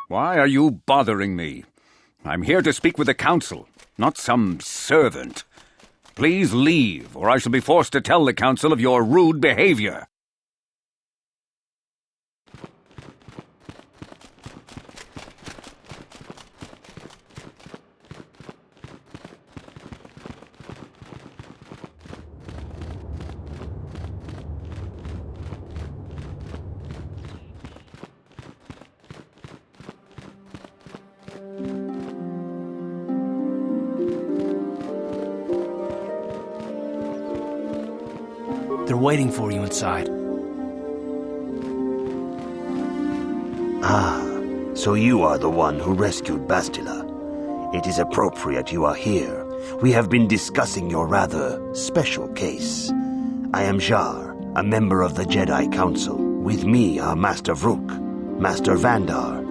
Why are you bothering me? I'm here to speak with the Council, not some servant. Please leave, or I shall be forced to tell the Council of your rude behavior. They're waiting for you inside. Ah, so you are the one who rescued Bastila. It is appropriate you are here. We have been discussing your rather special case. I am Jar, a member of the Jedi Council. With me are Master Vrook, Master Vandar,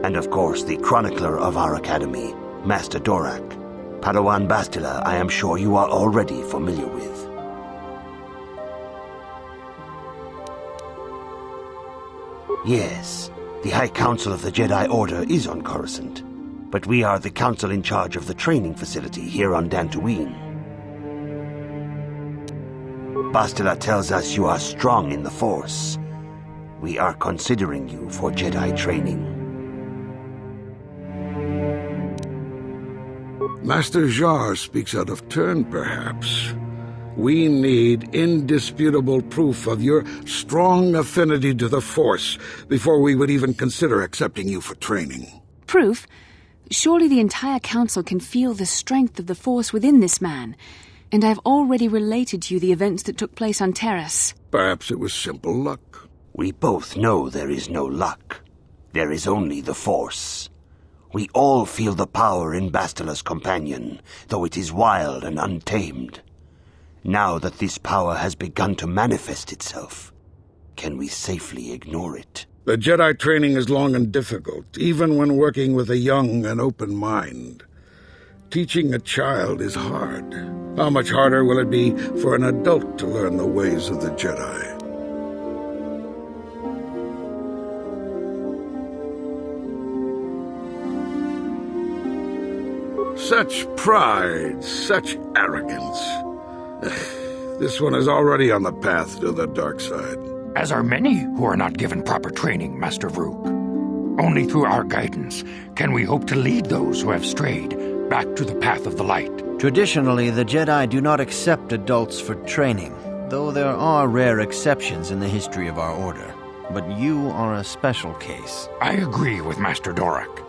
and of course the chronicler of our academy, Master Dorak. Padawan Bastila, I am sure you are already familiar with. Yes, the High Council of the Jedi Order is on Coruscant, but we are the council in charge of the training facility here on Dantooine. Bastila tells us you are strong in the Force. We are considering you for Jedi training. Master Jar speaks out of turn, perhaps. We need indisputable proof of your strong affinity to the Force before we would even consider accepting you for training. Proof? Surely the entire council can feel the strength of the Force within this man. And I've already related to you the events that took place on Terrace. Perhaps it was simple luck. We both know there is no luck. There is only the Force. We all feel the power in Bastila's companion, though it is wild and untamed. Now that this power has begun to manifest itself, can we safely ignore it? The Jedi training is long and difficult, even when working with a young and open mind. Teaching a child is hard. How much harder will it be for an adult to learn the ways of the Jedi? Such pride, such arrogance. This one is already on the path to the dark side. As are many who are not given proper training, Master Vrook. Only through our guidance can we hope to lead those who have strayed back to the path of the light. Traditionally, the Jedi do not accept adults for training, though there are rare exceptions in the history of our order. But you are a special case. I agree with Master Dorak.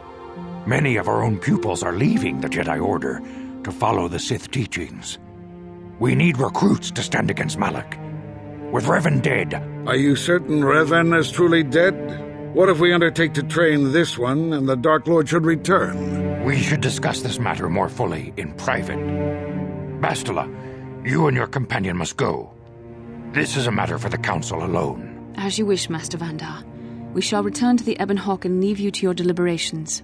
Many of our own pupils are leaving the Jedi Order to follow the Sith teachings. We need recruits to stand against Malak. With Revan dead... Are you certain Revan is truly dead? What if we undertake to train this one and the Dark Lord should return? We should discuss this matter more fully in private. Bastila, you and your companion must go. This is a matter for the Council alone. As you wish, Master Vandar. We shall return to the Ebon Hawk and leave you to your deliberations.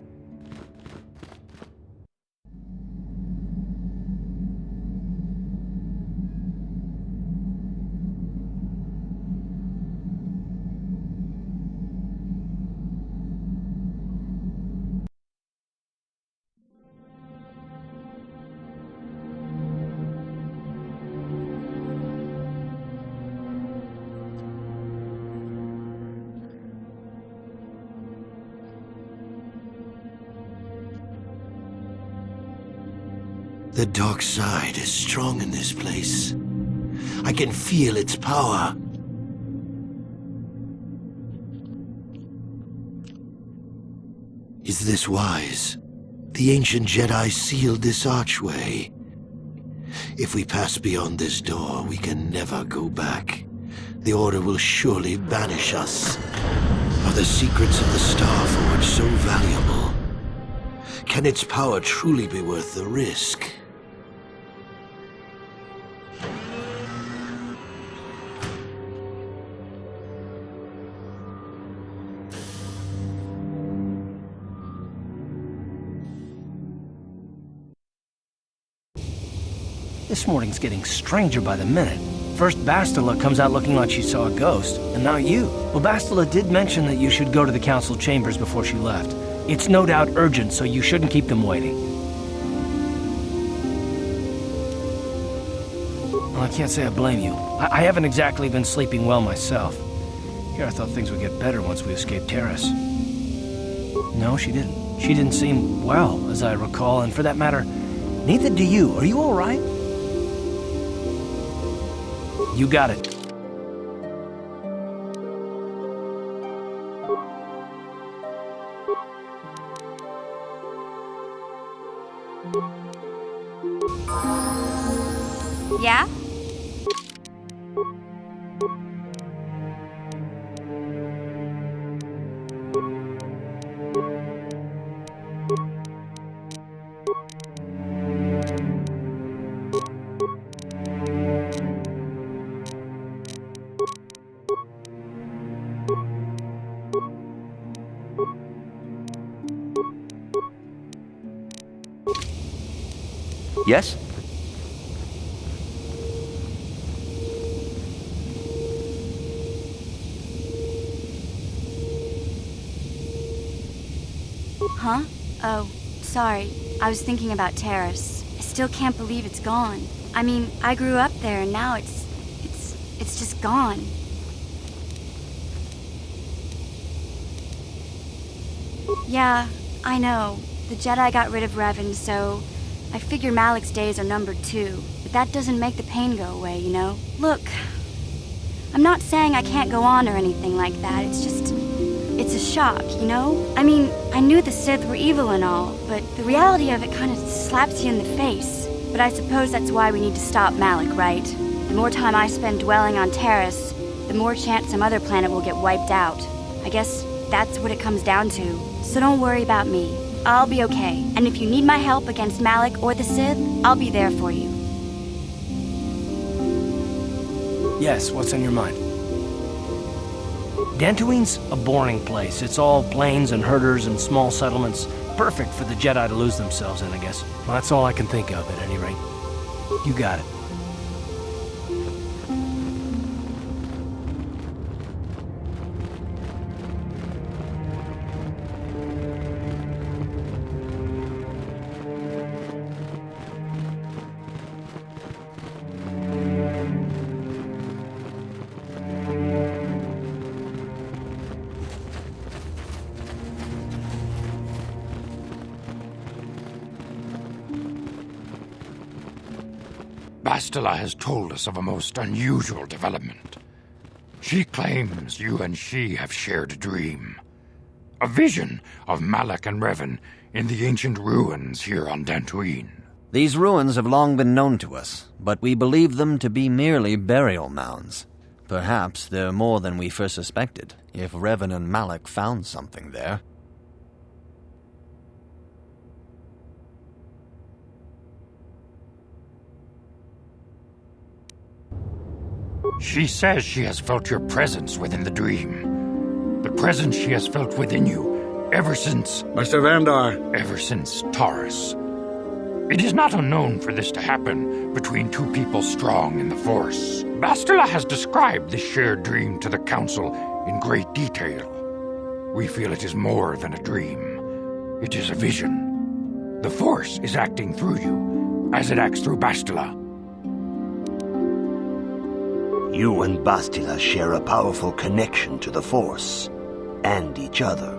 The dark side is strong in this place. I can feel its power. Is this wise? The ancient Jedi sealed this archway. If we pass beyond this door, we can never go back. The Order will surely banish us. Are the secrets of the Star Forge so valuable? Can its power truly be worth the risk? This morning's getting stranger by the minute. First Bastila comes out looking like she saw a ghost, and now you. Well, Bastila did mention that you should go to the council chambers before she left. It's no doubt urgent, so you shouldn't keep them waiting. Well, I can't say I blame you. I haven't exactly been sleeping well myself. Here I thought things would get better once we escaped Terrace. No, she didn't. She didn't seem well, as I recall, and for that matter, neither do you. Are you all right? You got it. Yeah? Yes? Huh? Oh, sorry. I was thinking about Terrace. I still can't believe it's gone. I mean, I grew up there and now it's just gone. Yeah, I know. The Jedi got rid of Revan, so I figure Malik's days are numbered too. But that doesn't make the pain go away, you know? Look, I'm not saying I can't go on or anything like that. It's just, it's a shock, you know? I mean, I knew the Sith were evil and all, but the reality of it kind of slaps you in the face. But I suppose that's why we need to stop Malak, right? The more time I spend dwelling on Terrace, the more chance some other planet will get wiped out. I guess that's what it comes down to. So don't worry about me. I'll be okay. And if you need my help against Malak or the Sith, I'll be there for you. Yes, what's on your mind? Dantooine's a boring place. It's all plains and herders and small settlements. Perfect for the Jedi to lose themselves in, I guess. Well, that's all I can think of, at any rate. You got it. Bastila has told us of a most unusual development. She claims you and she have shared a dream. A vision of Malak and Revan in the ancient ruins here on Dantooine. These ruins have long been known to us, but we believe them to be merely burial mounds. Perhaps they're more than we first suspected, if Revan and Malak found something there. She says she has felt your presence within the dream. The presence she has felt within you ever since... Master Vandar. Ever since Taurus. It is not unknown for this to happen between two people strong in the Force. Bastila has described this shared dream to the Council in great detail. We feel it is more than a dream. It is a vision. The Force is acting through you, as it acts through Bastila. You and Bastila share a powerful connection to the Force, and each other.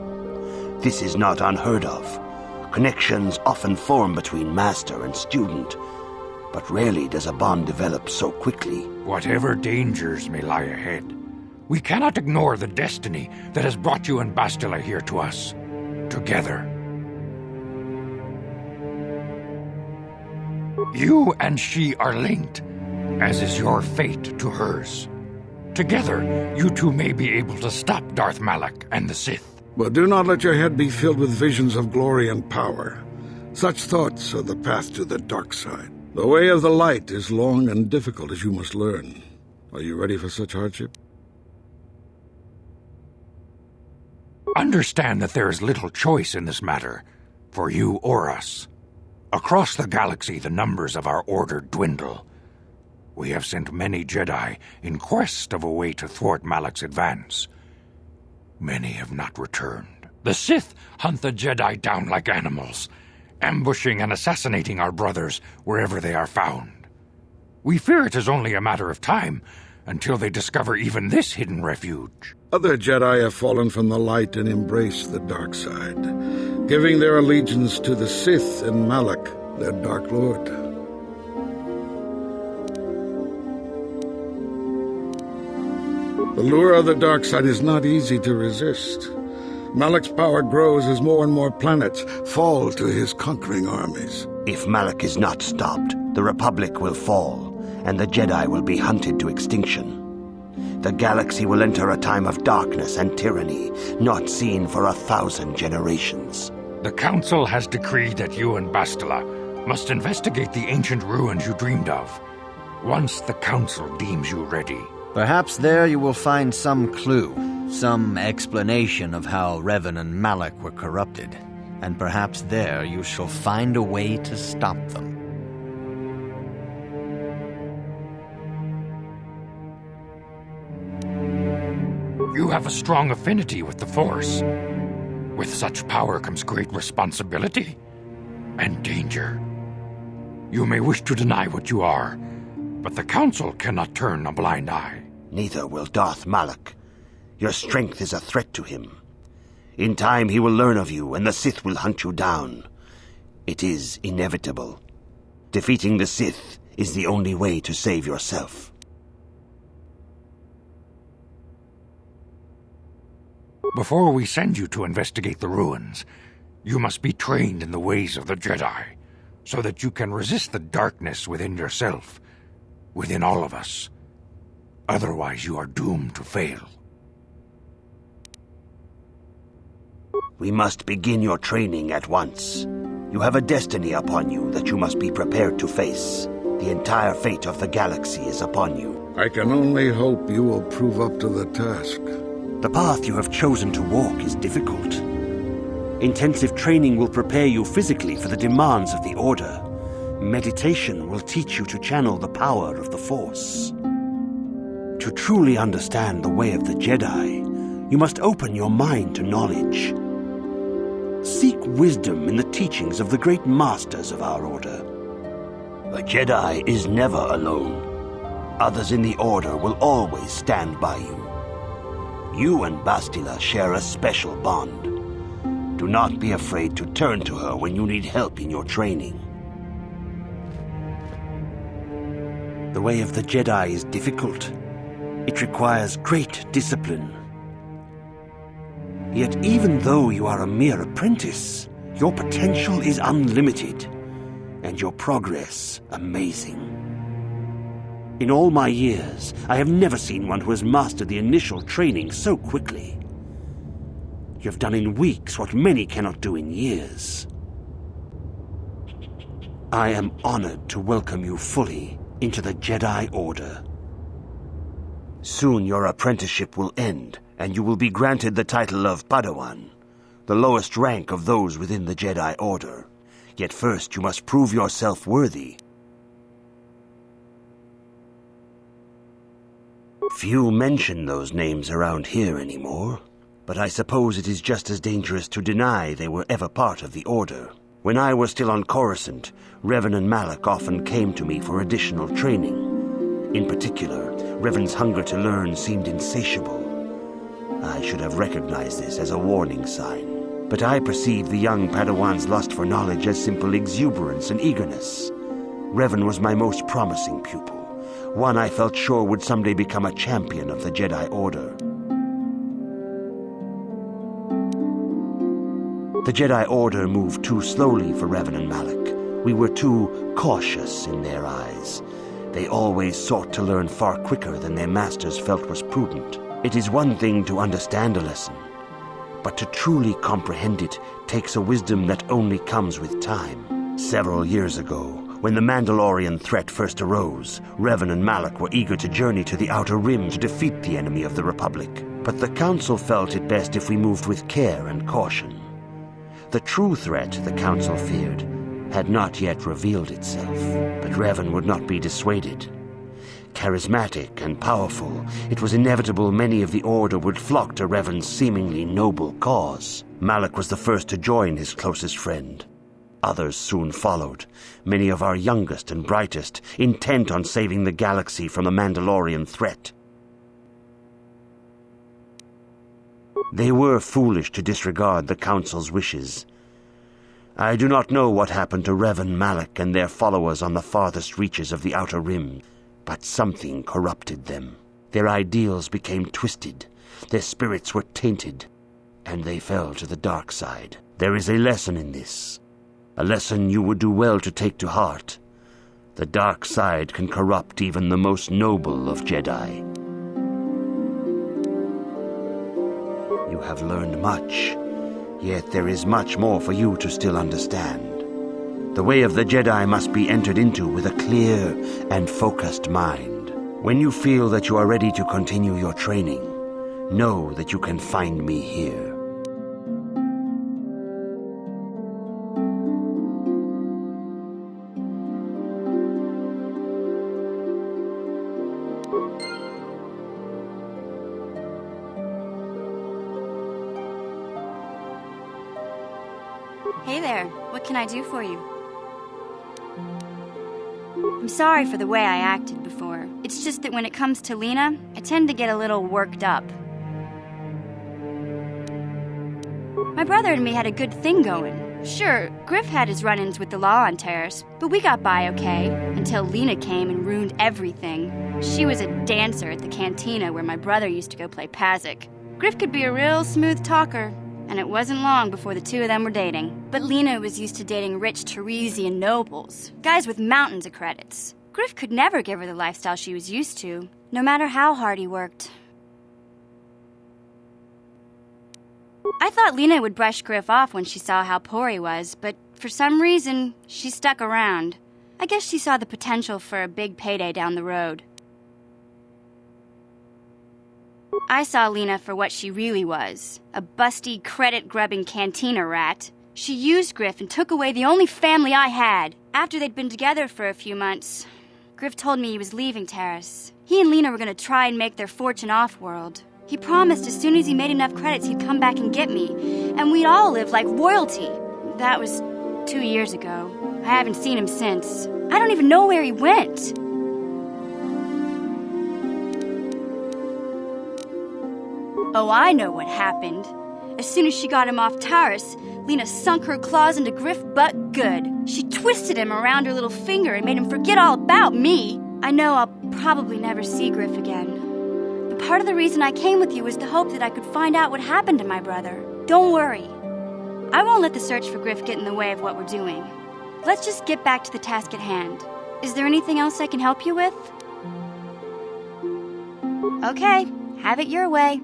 This is not unheard of. Connections often form between master and student, but rarely does a bond develop so quickly. Whatever dangers may lie ahead, we cannot ignore the destiny that has brought you and Bastila here to us, together. You and she are linked, as is your fate to hers. Together, you two may be able to stop Darth Malak and the Sith. But do not let your head be filled with visions of glory and power. Such thoughts are the path to the dark side. The way of the light is long and difficult, as you must learn. Are you ready for such hardship? Understand that there is little choice in this matter, for you or us. Across the galaxy, the numbers of our order dwindle. We have sent many Jedi in quest of a way to thwart Malak's advance. Many have not returned. The Sith hunt the Jedi down like animals, ambushing and assassinating our brothers wherever they are found. We fear it is only a matter of time until they discover even this hidden refuge. Other Jedi have fallen from the light and embraced the dark side, giving their allegiance to the Sith and Malak, their Dark Lord. The lure of the dark side is not easy to resist. Malak's power grows as more and more planets fall to his conquering armies. If Malak is not stopped, the Republic will fall, and the Jedi will be hunted to extinction. The galaxy will enter a time of darkness and tyranny, not seen for 1,000 generations. The Council has decreed that you and Bastila must investigate the ancient ruins you dreamed of, once the Council deems you ready. Perhaps there you will find some clue, some explanation of how Revan and Malak were corrupted, and perhaps there you shall find a way to stop them. You have a strong affinity with the Force. With such power comes great responsibility and danger. You may wish to deny what you are, but the Council cannot turn a blind eye. Neither will Darth Malak. Your strength is a threat to him. In time he will learn of you, and the Sith will hunt you down. It is inevitable. Defeating the Sith is the only way to save yourself. Before we send you to investigate the ruins, you must be trained in the ways of the Jedi, so that you can resist the darkness within yourself, within all of us. Otherwise, you are doomed to fail. We must begin your training at once. You have a destiny upon you that you must be prepared to face. The entire fate of the galaxy is upon you. I can only hope you will prove up to the task. The path you have chosen to walk is difficult. Intensive training will prepare you physically for the demands of the Order. Meditation will teach you to channel the power of the Force. To truly understand the way of the Jedi, you must open your mind to knowledge. Seek wisdom in the teachings of the great masters of our Order. A Jedi is never alone. Others in the Order will always stand by you. You and Bastila share a special bond. Do not be afraid to turn to her when you need help in your training. The way of the Jedi is difficult. It requires great discipline. Yet even though you are a mere apprentice, your potential is unlimited, and your progress amazing. In all my years, I have never seen one who has mastered the initial training so quickly. You have done in weeks what many cannot do in years. I am honored to welcome you fully into the Jedi Order. Soon your apprenticeship will end, and you will be granted the title of Padawan, the lowest rank of those within the Jedi Order. Yet first you must prove yourself worthy. Few mention those names around here anymore, but I suppose it is just as dangerous to deny they were ever part of the Order. When I was still on Coruscant, Revan and Malak often came to me for additional training. In particular, Revan's hunger to learn seemed insatiable. I should have recognized this as a warning sign, but I perceived the young Padawan's lust for knowledge as simple exuberance and eagerness. Revan was my most promising pupil, one I felt sure would someday become a champion of the Jedi Order. The Jedi Order moved too slowly for Revan and Malak. We were too cautious in their eyes. They always sought to learn far quicker than their masters felt was prudent. It is one thing to understand a lesson, but to truly comprehend it takes a wisdom that only comes with time. Several years ago, when the Mandalorian threat first arose, Revan and Malak were eager to journey to the Outer Rim to defeat the enemy of the Republic. But the Council felt it best if we moved with care and caution. The true threat the Council feared had not yet revealed itself, but Revan would not be dissuaded. Charismatic and powerful, it was inevitable many of the Order would flock to Revan's seemingly noble cause. Malak was the first to join his closest friend. Others soon followed, many of our youngest and brightest, intent on saving the galaxy from the Mandalorian threat. They were foolish to disregard the Council's wishes. I do not know what happened to Revan, Malak, and their followers on the farthest reaches of the Outer Rim, but something corrupted them. Their ideals became twisted, their spirits were tainted, and they fell to the dark side. There is a lesson in this, a lesson you would do well to take to heart. The dark side can corrupt even the most noble of Jedi. You have learned much, yet there is much more for you to still understand. The way of the Jedi must be entered into with a clear and focused mind. When you feel that you are ready to continue your training, know that you can find me here. Hey there, what can I do for you? I'm sorry for the way I acted before. It's just that when it comes to Lena, I tend to get a little worked up. My brother and me had a good thing going. Sure, Griff had his run-ins with the law on Terrace, but we got by okay, until Lena came and ruined everything. She was a dancer at the cantina where my brother used to go play Pazic. Griff could be a real smooth talker, and it wasn't long before the two of them were dating. But Lena was used to dating rich Teresian nobles, guys with mountains of credits. Griff could never give her the lifestyle she was used to, no matter how hard he worked. I thought Lena would brush Griff off when she saw how poor he was, but for some reason, she stuck around. I guess she saw the potential for a big payday down the road. I saw Lena for what she really was, a busty, credit-grubbing cantina rat. She used Griff and took away the only family I had. After they'd been together for a few months, Griff told me he was leaving Terrace. He and Lena were going to try and make their fortune off-world. He promised as soon as he made enough credits he'd come back and get me, and we'd all live like royalty. That was 2 years ago. I haven't seen him since. I don't even know where he went. Oh, I know what happened. As soon as she got him off Terrace, Lena sunk her claws into Griff butt good. She twisted him around her little finger and made him forget all about me. I know I'll probably never see Griff again. But part of the reason I came with you was the hope that I could find out what happened to my brother. Don't worry. I won't let the search for Griff get in the way of what we're doing. Let's just get back to the task at hand. Is there anything else I can help you with? Okay, have it your way.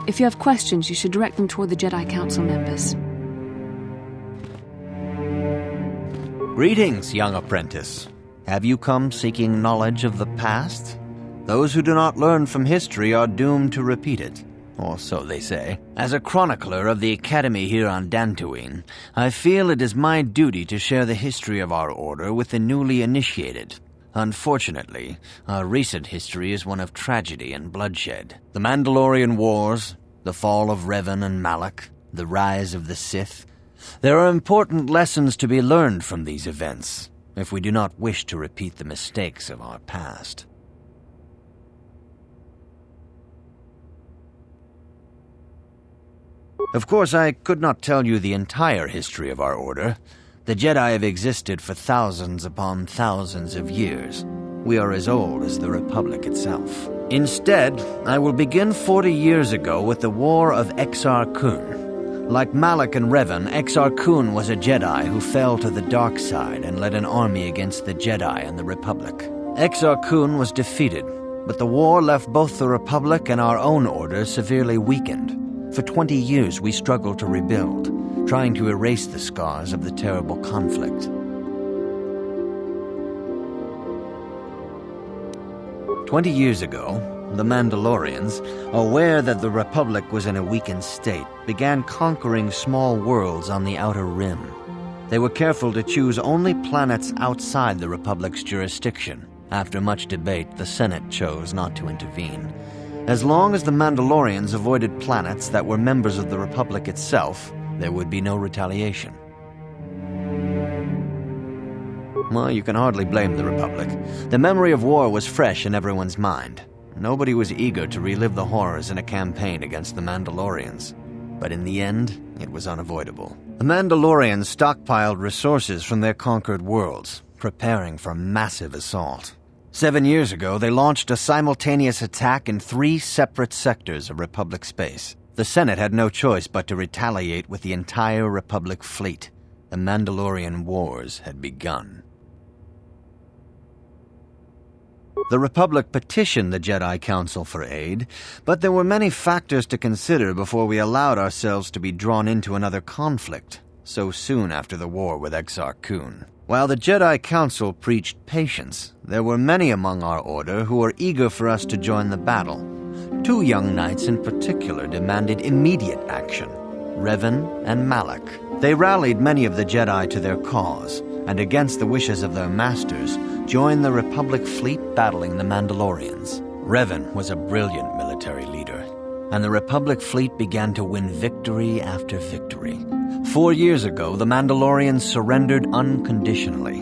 If you have questions, you should direct them toward the Jedi Council members. Greetings, young apprentice. Have you come seeking knowledge of the past? Those who do not learn from history are doomed to repeat it, or so they say. As a chronicler of the Academy here on Dantooine, I feel it is my duty to share the history of our order with the newly initiated. Unfortunately, our recent history is one of tragedy and bloodshed. The Mandalorian Wars, the fall of Revan and Malak, the rise of the Sith. There are important lessons to be learned from these events, if we do not wish to repeat the mistakes of our past. Of course, I could not tell you the entire history of our order. The Jedi have existed for thousands upon thousands of years. We are as old as the Republic itself. Instead, I will begin 40 years ago with the War of Exar Kun. Like Malak and Revan, Exar Kun was a Jedi who fell to the dark side and led an army against the Jedi and the Republic. Exar Kun was defeated, but the war left both the Republic and our own order severely weakened. For 20 years we struggled to rebuild, trying to erase the scars of the terrible conflict. 20 years ago, the Mandalorians, aware that the Republic was in a weakened state, began conquering small worlds on the Outer Rim. They were careful to choose only planets outside the Republic's jurisdiction. After much debate, the Senate chose not to intervene. As long as the Mandalorians avoided planets that were members of the Republic itself, there would be no retaliation. Well, you can hardly blame the Republic. The memory of war was fresh in everyone's mind. Nobody was eager to relive the horrors in a campaign against the Mandalorians. But in the end, it was unavoidable. The Mandalorians stockpiled resources from their conquered worlds, preparing for a massive assault. 7 years ago, they launched a simultaneous attack in 3 separate sectors of Republic space. The Senate had no choice but to retaliate with the entire Republic fleet. The Mandalorian Wars had begun. The Republic petitioned the Jedi Council for aid, but there were many factors to consider before we allowed ourselves to be drawn into another conflict, so soon after the war with Exar Kun. While the Jedi Council preached patience, there were many among our order who were eager for us to join the battle. 2 young knights in particular demanded immediate action, Revan and Malak. They rallied many of the Jedi to their cause, and against the wishes of their masters, joined the Republic fleet battling the Mandalorians. Revan was a brilliant military leader, and the Republic fleet began to win victory after victory. 4 years ago, the Mandalorians surrendered unconditionally.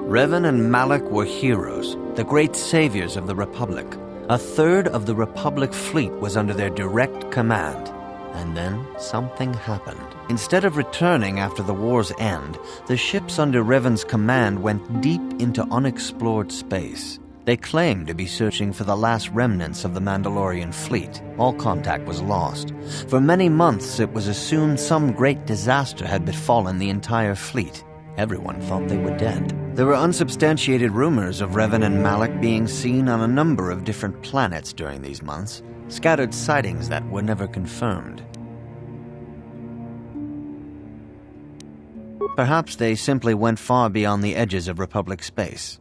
Revan and Malak were heroes, the great saviors of the Republic. A third of the Republic fleet was under their direct command. And then something happened. Instead of returning after the war's end, the ships under Revan's command went deep into unexplored space. They claimed to be searching for the last remnants of the Mandalorian fleet. All contact was lost. For many months, it was assumed some great disaster had befallen the entire fleet. Everyone thought they were dead. There were unsubstantiated rumors of Revan and Malak being seen on a number of different planets during these months, scattered sightings that were never confirmed. Perhaps they simply went far beyond the edges of Republic space.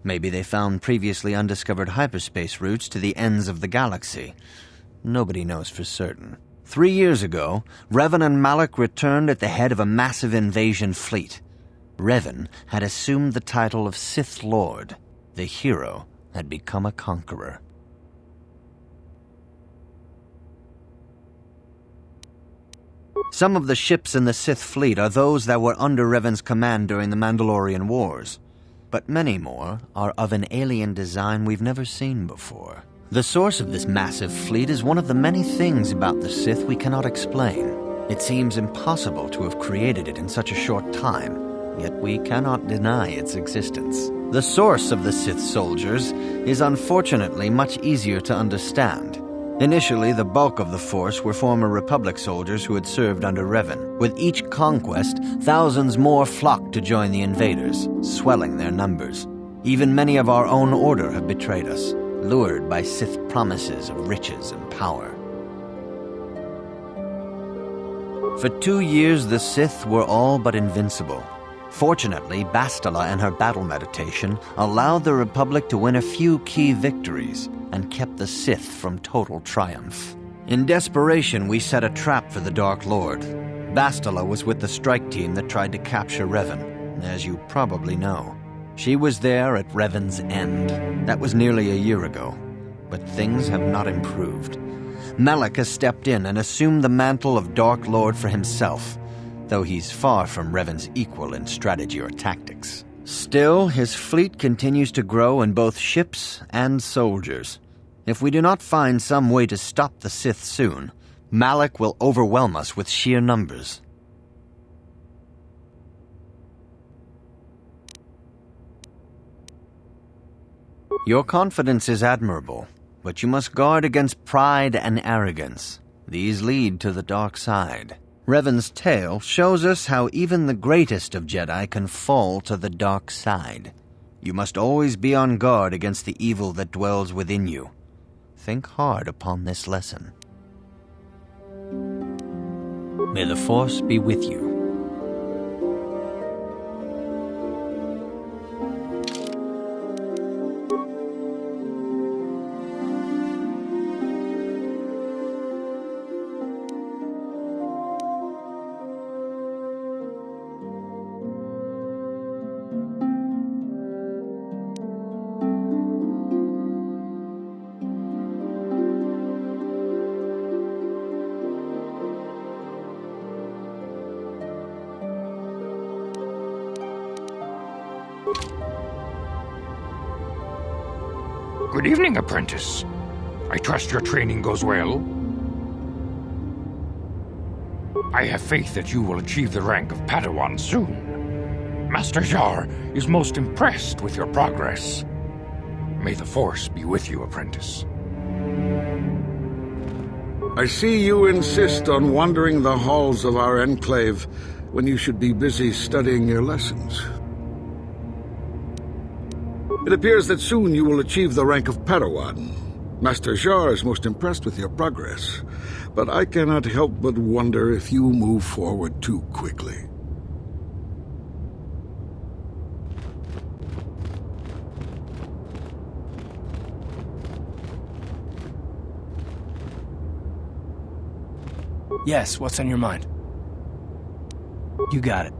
Maybe they found previously undiscovered hyperspace routes to the ends of the galaxy. Nobody knows for certain. 3 years ago, Revan and Malak returned at the head of a massive invasion fleet. Revan had assumed the title of Sith Lord. The hero had become a conqueror. Some of the ships in the Sith fleet are those that were under Revan's command during the Mandalorian Wars, but many more are of an alien design we've never seen before. The source of this massive fleet is one of the many things about the Sith we cannot explain. It seems impossible to have created it in such a short time, yet we cannot deny its existence. The source of the Sith soldiers is unfortunately much easier to understand. Initially, the bulk of the force were former Republic soldiers who had served under Revan. With each conquest, thousands more flocked to join the invaders, swelling their numbers. Even many of our own order have betrayed us, lured by Sith promises of riches and power. For 2 years, the Sith were all but invincible. Fortunately, Bastila and her battle meditation allowed the Republic to win a few key victories and kept the Sith from total triumph. In desperation, we set a trap for the Dark Lord. Bastila was with the strike team that tried to capture Revan, as you probably know. She was there at Revan's end. That was nearly a year ago, but things have not improved. Malak has stepped in and assumed the mantle of Dark Lord for himself, though he's far from Revan's equal in strategy or tactics. Still, his fleet continues to grow in both ships and soldiers. If we do not find some way to stop the Sith soon, Malak will overwhelm us with sheer numbers. Your confidence is admirable, but you must guard against pride and arrogance. These lead to the dark side. Revan's tale shows us how even the greatest of Jedi can fall to the dark side. You must always be on guard against the evil that dwells within you. Think hard upon this lesson. May the Force be with you. Good evening, apprentice. I trust your training goes well. I have faith that you will achieve the rank of Padawan soon. Master Jar is most impressed with your progress. May the Force be with you, apprentice. I see you insist on wandering the halls of our enclave when you should be busy studying your lessons. It appears that soon you will achieve the rank of Padawan. Master Jar is most impressed with your progress, but I cannot help but wonder if you move forward too quickly. Yes, what's on your mind? You got it.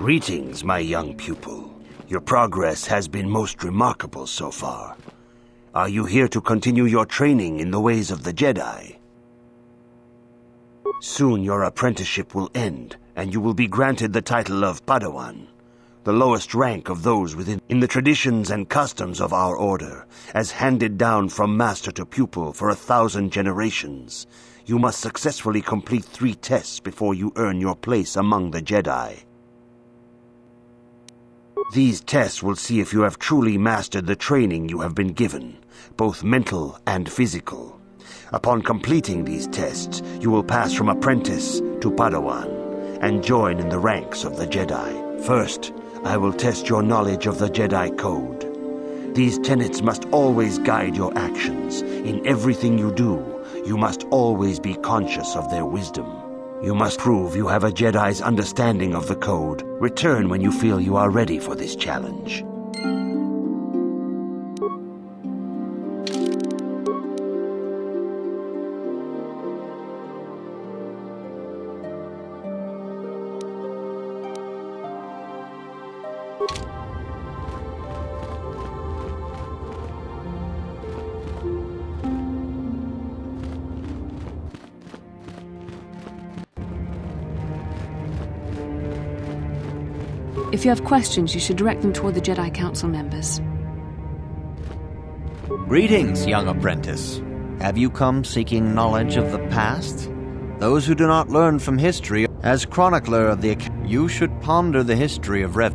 Greetings, my young pupil. Your progress has been most remarkable so far. Are you here to continue your training in the ways of the Jedi? Soon your apprenticeship will end, and you will be granted the title of Padawan, the lowest rank of those within the traditions and customs of our order, as handed down from master to pupil for 1,000 generations. You must successfully complete 3 tests before you earn your place among the Jedi. These tests will see if you have truly mastered the training you have been given, both mental and physical. Upon completing these tests, you will pass from apprentice to Padawan and join in the ranks of the Jedi. First, I will test your knowledge of the Jedi Code. These tenets must always guide your actions. In everything you do, you must always be conscious of their wisdom. You must prove you have a Jedi's understanding of the Code. Return when you feel you are ready for this challenge. If you have questions, you should direct them toward the Jedi Council members. Greetings, young apprentice. Have you come seeking knowledge of the past? Those who do not learn from history, as chronicler of the you should ponder the history of Revan.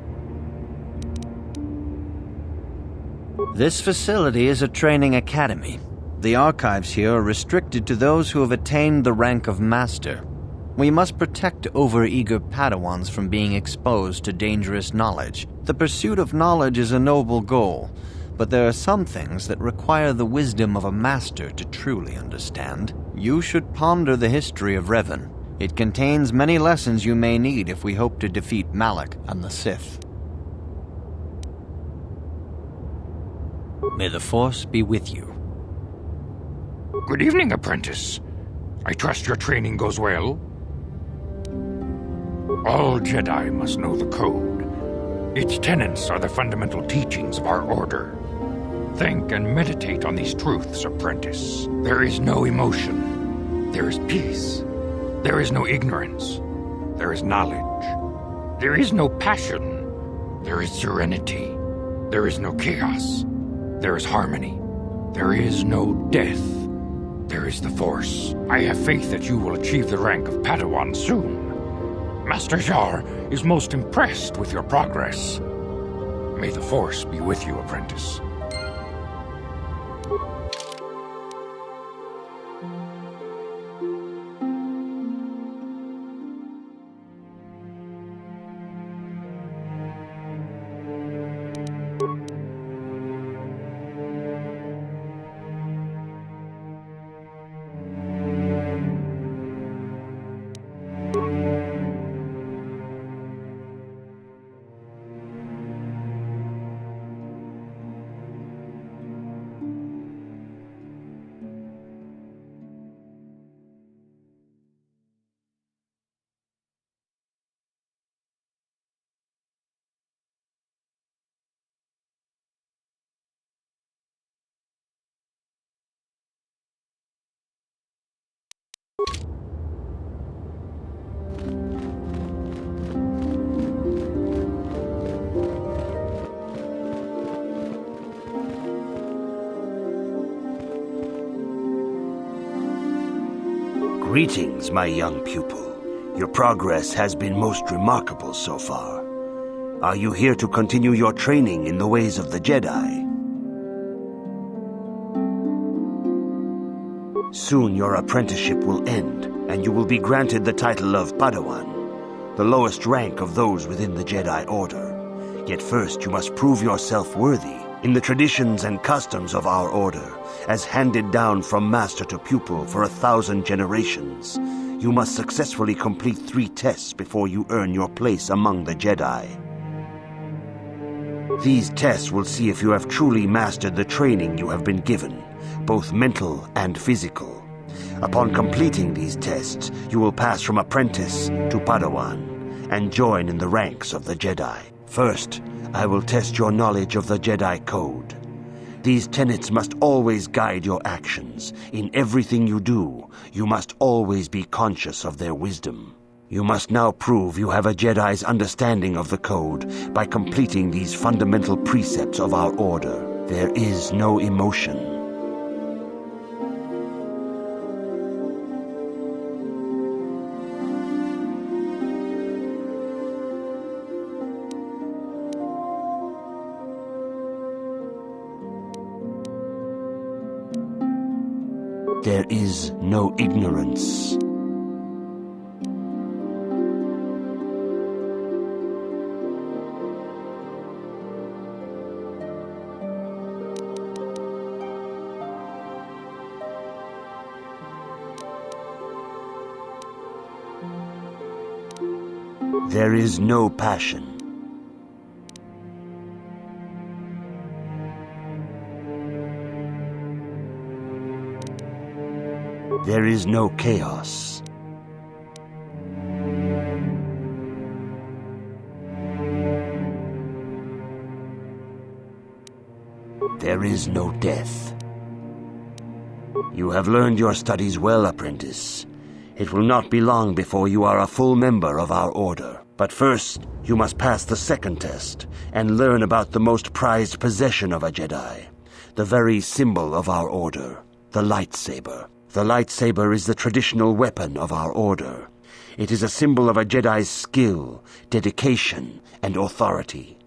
This facility is a training academy. The archives here are restricted to those who have attained the rank of master. We must protect overeager Padawans from being exposed to dangerous knowledge. The pursuit of knowledge is a noble goal, but there are some things that require the wisdom of a master to truly understand. You should ponder the history of Revan. It contains many lessons you may need if we hope to defeat Malak and the Sith. May the Force be with you. Good evening, apprentice. I trust your training goes well. All Jedi must know the Code. Its tenets are the fundamental teachings of our order. Think and meditate on these truths, apprentice. There is no emotion. There is peace. There is no ignorance. There is knowledge. There is no passion. There is serenity. There is no chaos. There is harmony. There is no death. There is the Force. I have faith that you will achieve the rank of Padawan soon. Master Jar is most impressed with your progress. May the Force be with you, apprentice. Greetings, my young pupil. Your progress has been most remarkable so far. Are you here to continue your training in the ways of the Jedi? Soon your apprenticeship will end, and you will be granted the title of Padawan, the lowest rank of those within the Jedi Order. Yet first you must prove yourself worthy in the traditions and customs of our order, as handed down from master to pupil for 1,000 generations. You must successfully complete 3 tests before you earn your place among the Jedi. These tests will see if you have truly mastered the training you have been given, both mental and physical. Upon completing these tests, you will pass from apprentice to Padawan and join in the ranks of the Jedi. First, I will test your knowledge of the Jedi Code. These tenets must always guide your actions. In everything you do, you must always be conscious of their wisdom. You must now prove you have a Jedi's understanding of the Code by completing these fundamental precepts of our order. There is no emotion. There is no ignorance. There is no passion. There is no chaos. There is no death. You have learned your studies well, apprentice. It will not be long before you are a full member of our order. But first, you must pass the second test and learn about the most prized possession of a Jedi, the very symbol of our order, the lightsaber. The lightsaber is the traditional weapon of our order. It is a symbol of a Jedi's skill, dedication, and authority.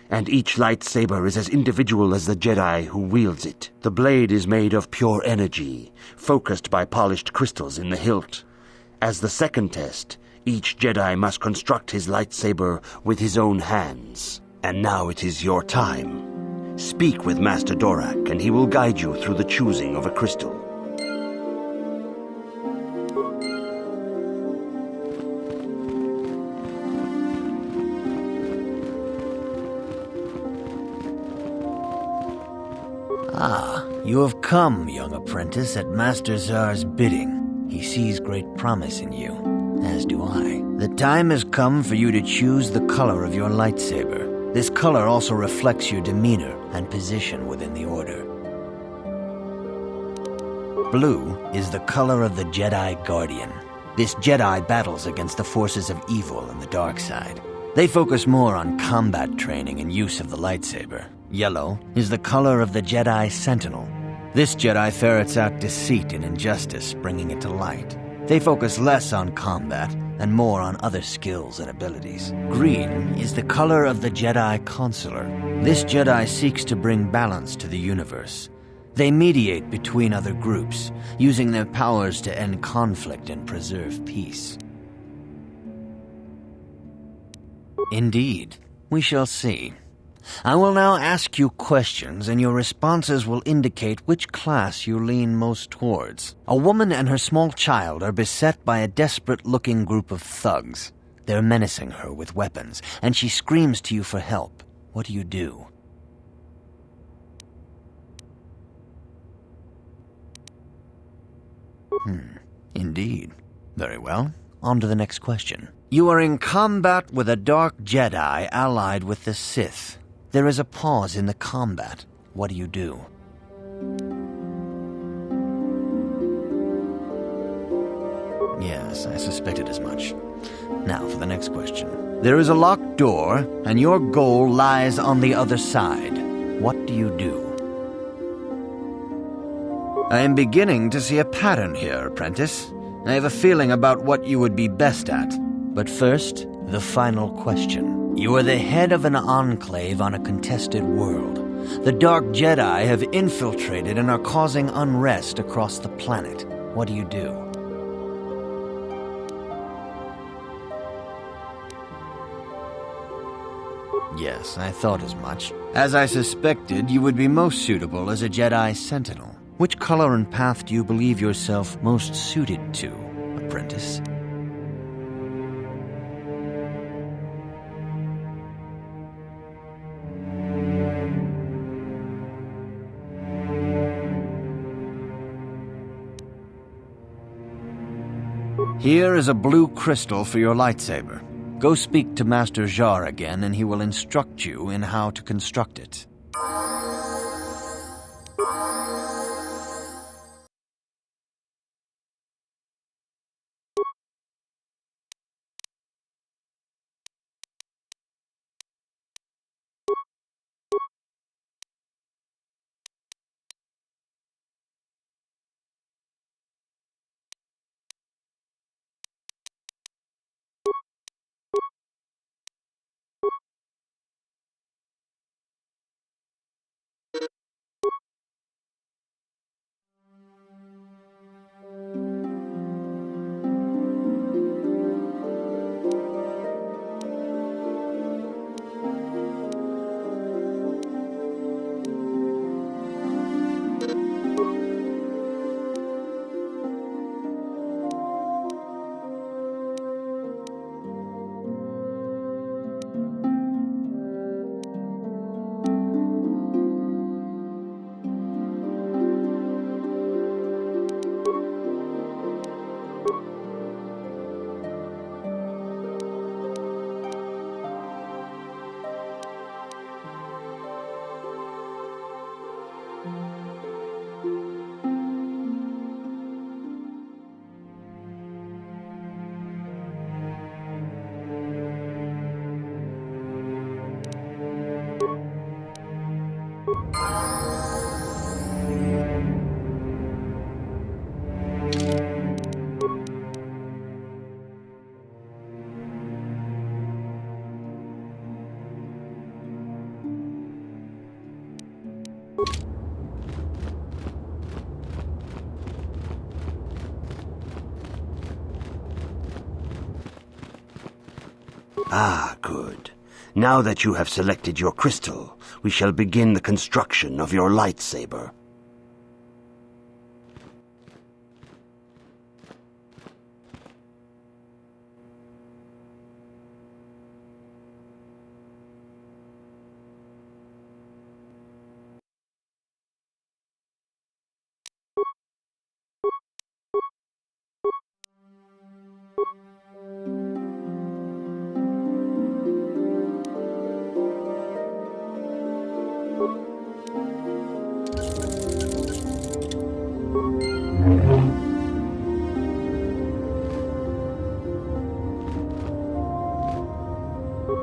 And each lightsaber is as individual as the Jedi who wields it. The blade is made of pure energy, focused by polished crystals in the hilt. As the second test, each Jedi must construct his lightsaber with his own hands. And now it is your time. Speak with Master Dorak, and he will guide you through the choosing of a crystal. Ah, you have come, young apprentice, at Master Zar's bidding. He sees great promise in you, as do I. The time has come for you to choose the color of your lightsaber. This color also reflects your demeanor and position within the Order. Blue is the color of the Jedi Guardian. This Jedi battles against the forces of evil and the dark side. They focus more on combat training and use of the lightsaber. Yellow is the color of the Jedi Sentinel. This Jedi ferrets out deceit and injustice, bringing it to light. They focus less on combat and more on other skills and abilities. Green is the color of the Jedi Consular. This Jedi seeks to bring balance to the universe. They mediate between other groups, using their powers to end conflict and preserve peace. Indeed, we shall see. I will now ask you questions, and your responses will indicate which class you lean most towards. A woman and her small child are beset by a desperate-looking group of thugs. They're menacing her with weapons, and she screams to you for help. What do you do? Indeed. Very well. On to the next question. You are in combat with a dark Jedi allied with the Sith. There is a pause in the combat. What do you do? Yes, I suspected as much. Now for the next question. There is a locked door, and your goal lies on the other side. What do you do? I am beginning to see a pattern here, apprentice. I have a feeling about what you would be best at. But first, the final question. You are the head of an enclave on a contested world. The Dark Jedi have infiltrated and are causing unrest across the planet. What do you do? Yes, I thought as much. As I suspected, you would be most suitable as a Jedi Sentinel. Which color and path do you believe yourself most suited to, apprentice? Here is a blue crystal for your lightsaber. Go speak to Master Jar again, and he will instruct you in how to construct it. Ah, good. Now that you have selected your crystal, we shall begin the construction of your lightsaber.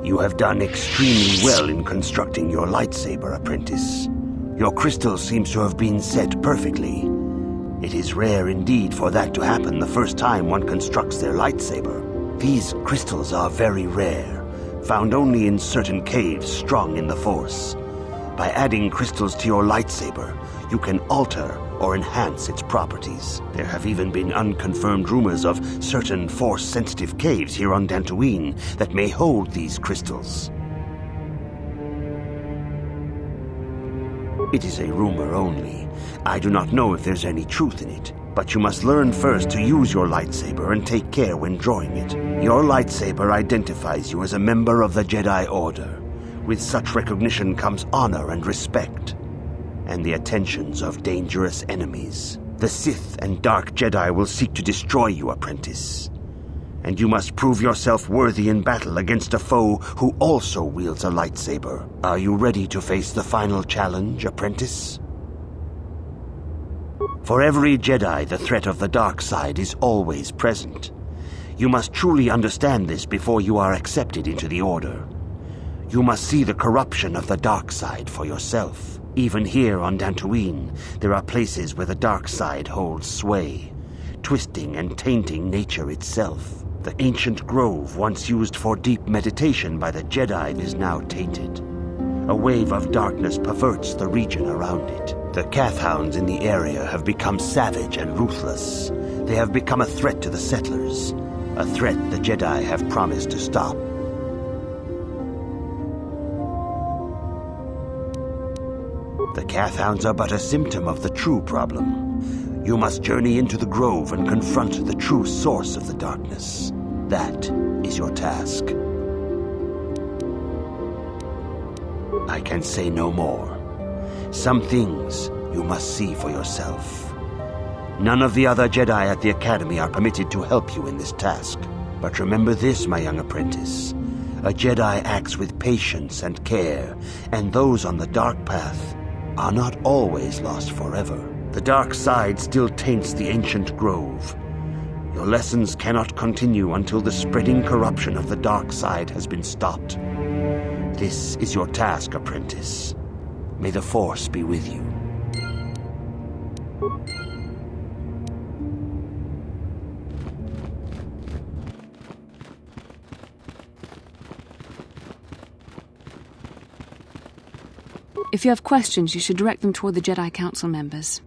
You have done extremely well in constructing your lightsaber, apprentice. Your crystal seems to have been set perfectly. It is rare indeed for that to happen the first time one constructs their lightsaber. These crystals are very rare, found only in certain caves strong in the Force. By adding crystals to your lightsaber, you can alter or enhance its properties. There have even been unconfirmed rumors of certain Force-sensitive caves here on Dantooine that may hold these crystals. It is a rumor only. I do not know if there's any truth in it, but you must learn first to use your lightsaber and take care when drawing it. Your lightsaber identifies you as a member of the Jedi Order. With such recognition comes honor and respect, and the attentions of dangerous enemies. The Sith and Dark Jedi will seek to destroy you, apprentice. And you must prove yourself worthy in battle against a foe who also wields a lightsaber. Are you ready to face the final challenge, apprentice? For every Jedi, the threat of the dark side is always present. You must truly understand this before you are accepted into the Order. You must see the corruption of the dark side for yourself. Even here on Dantooine, there are places where the dark side holds sway, twisting and tainting nature itself. The ancient grove once used for deep meditation by the Jedi is now tainted. A wave of darkness perverts the region around it. The Kathhounds in the area have become savage and ruthless. They have become a threat to the settlers, a threat the Jedi have promised to stop. The Kathhounds are but a symptom of the true problem. You must journey into the grove and confront the true source of the darkness. That is your task. I can say no more. Some things you must see for yourself. None of the other Jedi at the Academy are permitted to help you in this task. But remember this, my young apprentice. A Jedi acts with patience and care, and those on the dark path are not always lost forever. The dark side still taints the ancient grove. Your lessons cannot continue until the spreading corruption of the dark side has been stopped. This is your task, apprentice. May the Force be with you. If you have questions, you should direct them toward the Jedi Council members.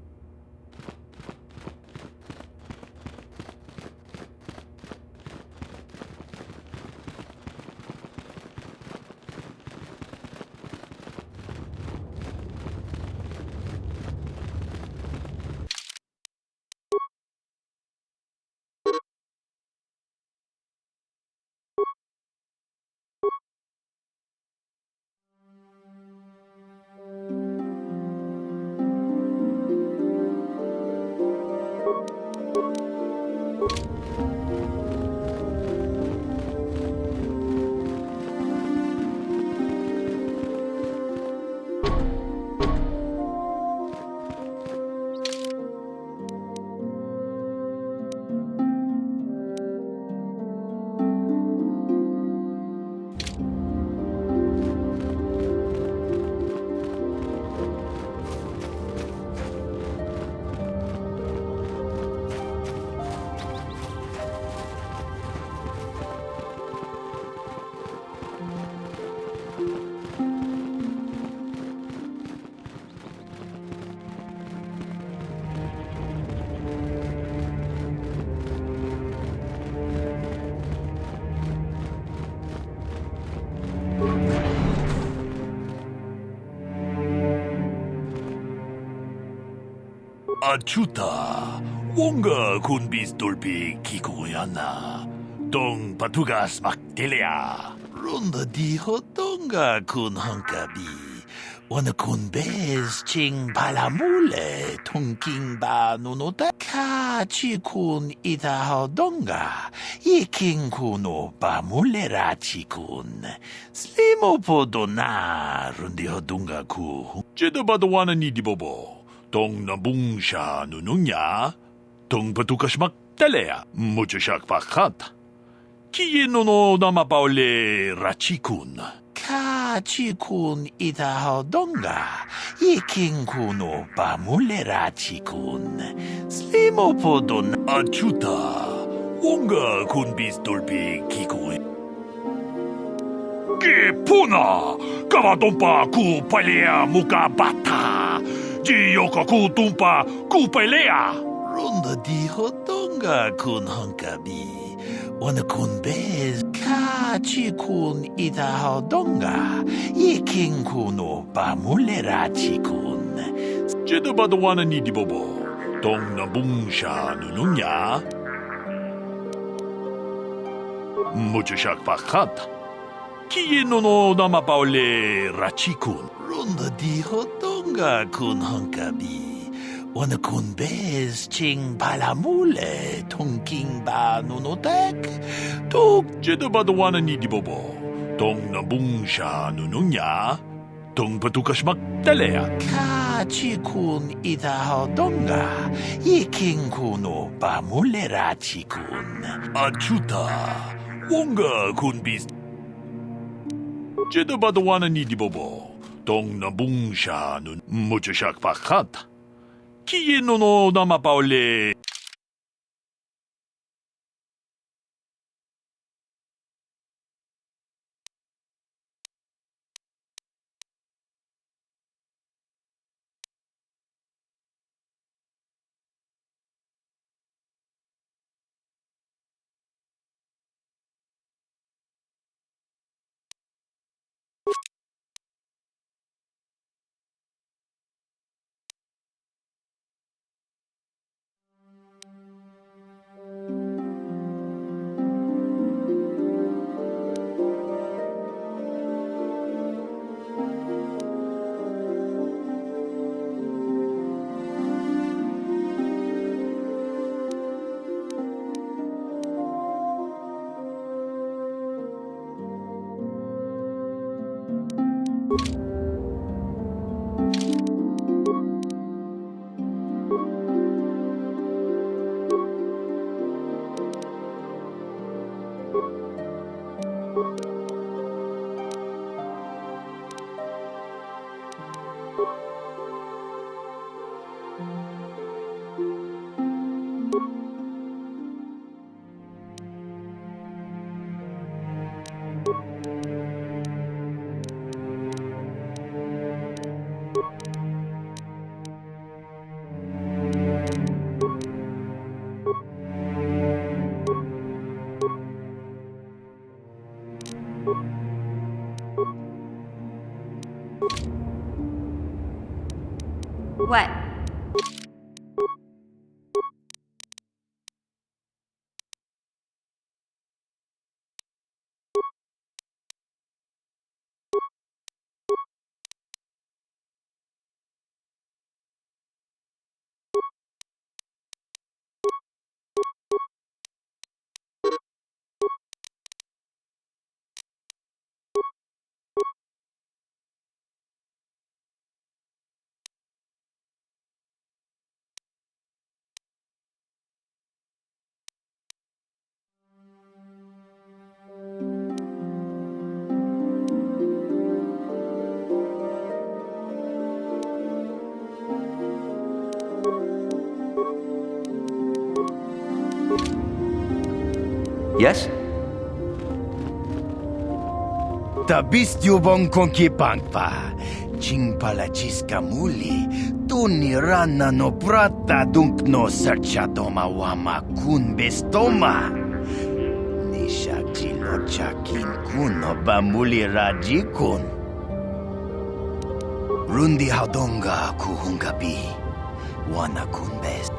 Achuta, wonga kun bistulpi kikuyana, dong patugas maktelia. Runda di hotonga kun hankabi, wana kun bez ching palamule, tongking ba nunota ka chikun ita hodonga, iking kuno ba mulera chikun. Slimo podona, rundi hodunga ku. Jedabadawana ni dibobo. Tong nabung siya nununya, tong patukas maktalea, mucho siya pakat. Kiyeno no namapaule rachikun. Kachikun itahodonga, iking kuno pamule rachikun. Slimo podon achuta, wonga kun bistulpi kikoy. Kipuna, kavatompa ku palea muka bata. Jiyoko ku tumpa ku pelea. Ronda di hotonga kun hankabi. Wana kun bez. Kachi kun ita hodonga. Iking kuno pamulerachi kun. Jedabadawana ni dibobo. Tong nabung siya nununya. Mucho siya pakat. Kiyeno no namapaule rachikun. Ronda di hotonga kun hankabi. Wana kun bez ching palamule tongking ba nunotek. Tok jedabadawana ni dibobo. Tong nabung siya nununya. Tong patukas maktalea. Kachi kun ita hodonga. Iking kuno pamulerachi kun. Achuta. Wonga kun bis. Jedabadawana ni dibobo. Tong nabung siya nun mucho siya pakat. Kiyeno no namapaule. What? Yes? Tabistyubong konkipangpa, chingpalachiska muli, tunirana no prata dunkno sarchadoma wama kun bestoma. Nisha chilochakin kuno bamuli rajikun. Rundi haudonga kuhungabi, wana kun best.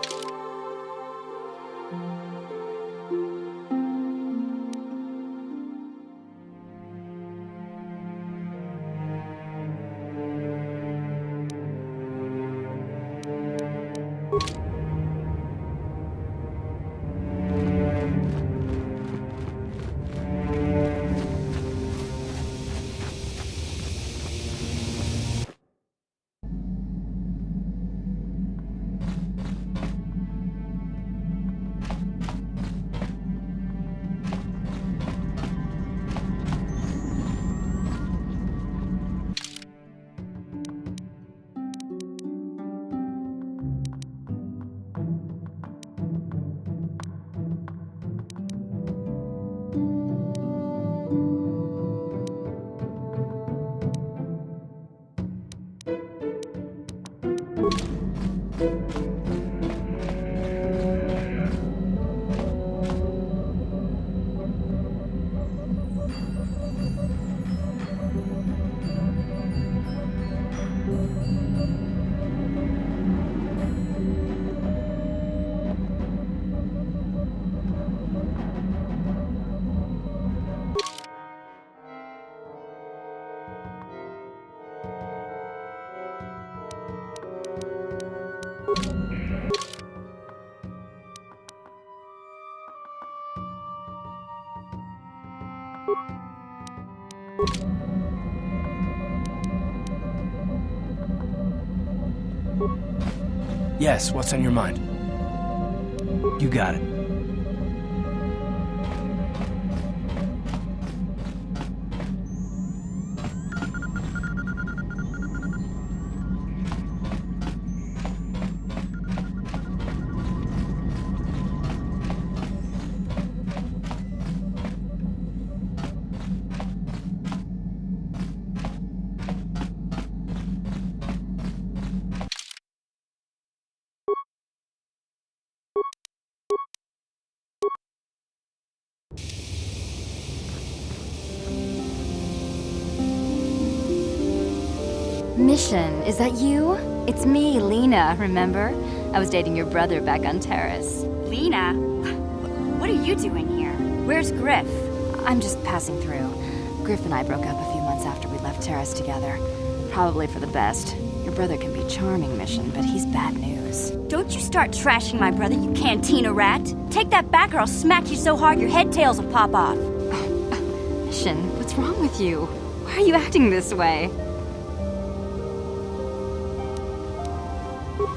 Yes, what's on your mind? You got it. Mission, is that you? It's me, Lena, remember? I was dating your brother back on Terrace. Lena? What are you doing here? Where's Griff? I'm just passing through. Griff and I broke up a few months after we left Terrace together. Probably for the best. Your brother can be charming, Mission, but he's bad news. Don't you start trashing my brother, you cantina rat! Take that back or I'll smack you so hard your head tails will pop off! Mission, what's wrong with you? Why are you acting this way?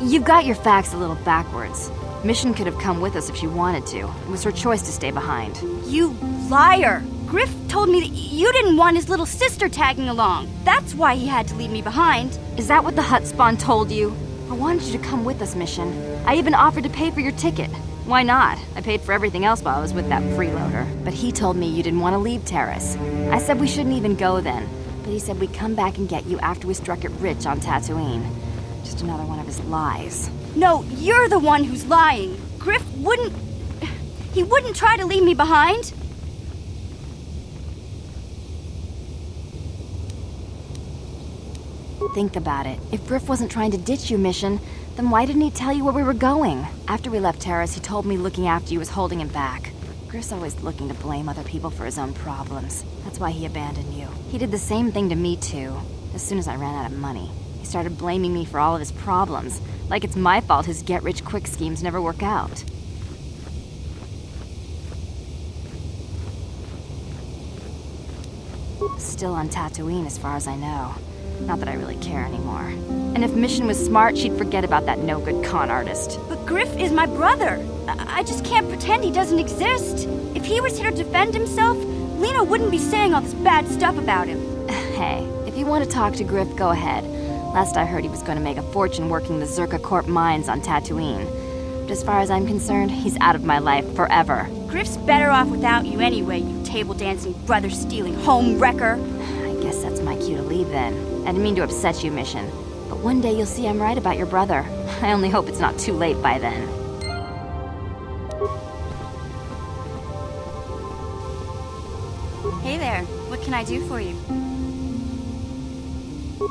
You've got your facts a little backwards. Mission could have come with us if she wanted to. It was her choice to stay behind. You liar! Griff told me that you didn't want his little sister tagging along. That's why he had to leave me behind. Is that what the hut spawn told you? I wanted you to come with us, Mission. I even offered to pay for your ticket. Why not? I paid for everything else while I was with that freeloader. But he told me you didn't want to leave Terrace. I said we shouldn't even go then. But he said we'd come back and get you after we struck it rich on Tatooine. Just another one of his lies. No, you're the one who's lying. Griff wouldn't... He wouldn't try to leave me behind. Think about it. If Griff wasn't trying to ditch your mission, then why didn't he tell you where we were going? After we left Terrace, he told me looking after you was holding him back. Griff's always looking to blame other people for his own problems. That's why he abandoned you. He did the same thing to me, too. As soon as I ran out of money, he started blaming me for all of his problems. Like it's my fault his get-rich-quick schemes never work out. Still on Tatooine, as far as I know. Not that I really care anymore. And if Mission was smart, she'd forget about that no-good con artist. But Griff is my brother. I just can't pretend he doesn't exist. If he was here to defend himself, Lena wouldn't be saying all this bad stuff about him. Hey, if you want to talk to Griff, go ahead. Last I heard, he was going to make a fortune working the Zerka Corp mines on Tatooine. But as far as I'm concerned, he's out of my life forever. Griff's better off without you anyway, you table-dancing, brother-stealing home wrecker. I guess that's my cue to leave then. I didn't mean to upset you, Mission. But one day you'll see I'm right about your brother. I only hope it's not too late by then. Hey there, what can I do for you?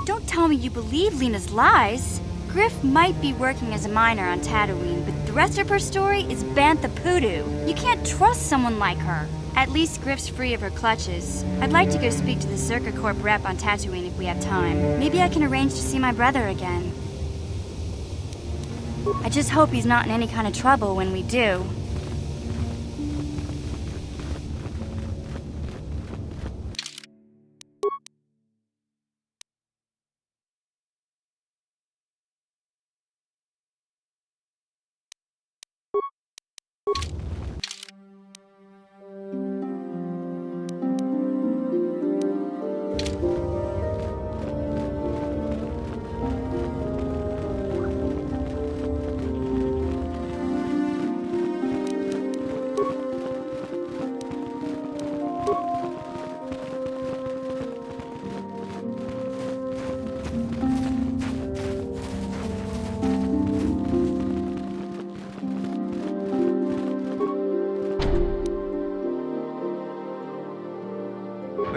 Don't tell me you believe Lena's lies. Griff might be working as a miner on Tatooine, but the rest of her story is Bantha Poodoo. You can't trust someone like her. At least Griff's free of her clutches. I'd like to go speak to the Zerka Corp rep on Tatooine if we have time. Maybe I can arrange to see my brother again. I just hope he's not in any kind of trouble when we do.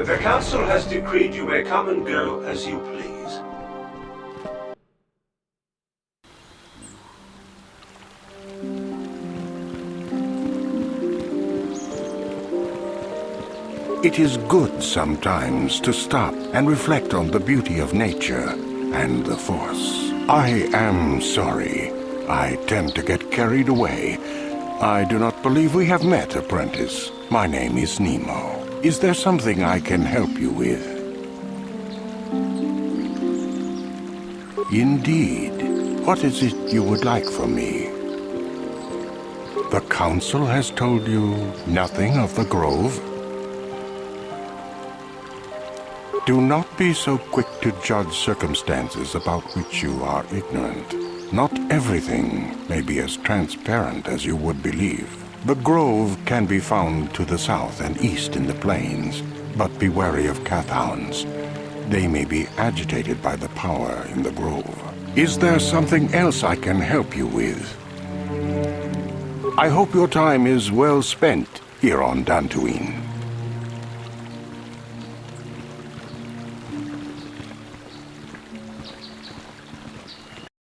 The Council has decreed you may come and go as you please. It is good sometimes to stop and reflect on the beauty of nature and the Force. I am sorry. I tend to get carried away. I do not believe we have met, apprentice. My name is Nemo. Is there something I can help you with? Indeed. What is it you would like from me? The Council has told you nothing of the Grove? Do not be so quick to judge circumstances about which you are ignorant. Not everything may be as transparent as you would believe. The Grove can be found to the south and east in the plains, but be wary of Kathhounds. They may be agitated by the power in the Grove. Is there something else I can help you with? I hope your time is well spent here on Dantooine.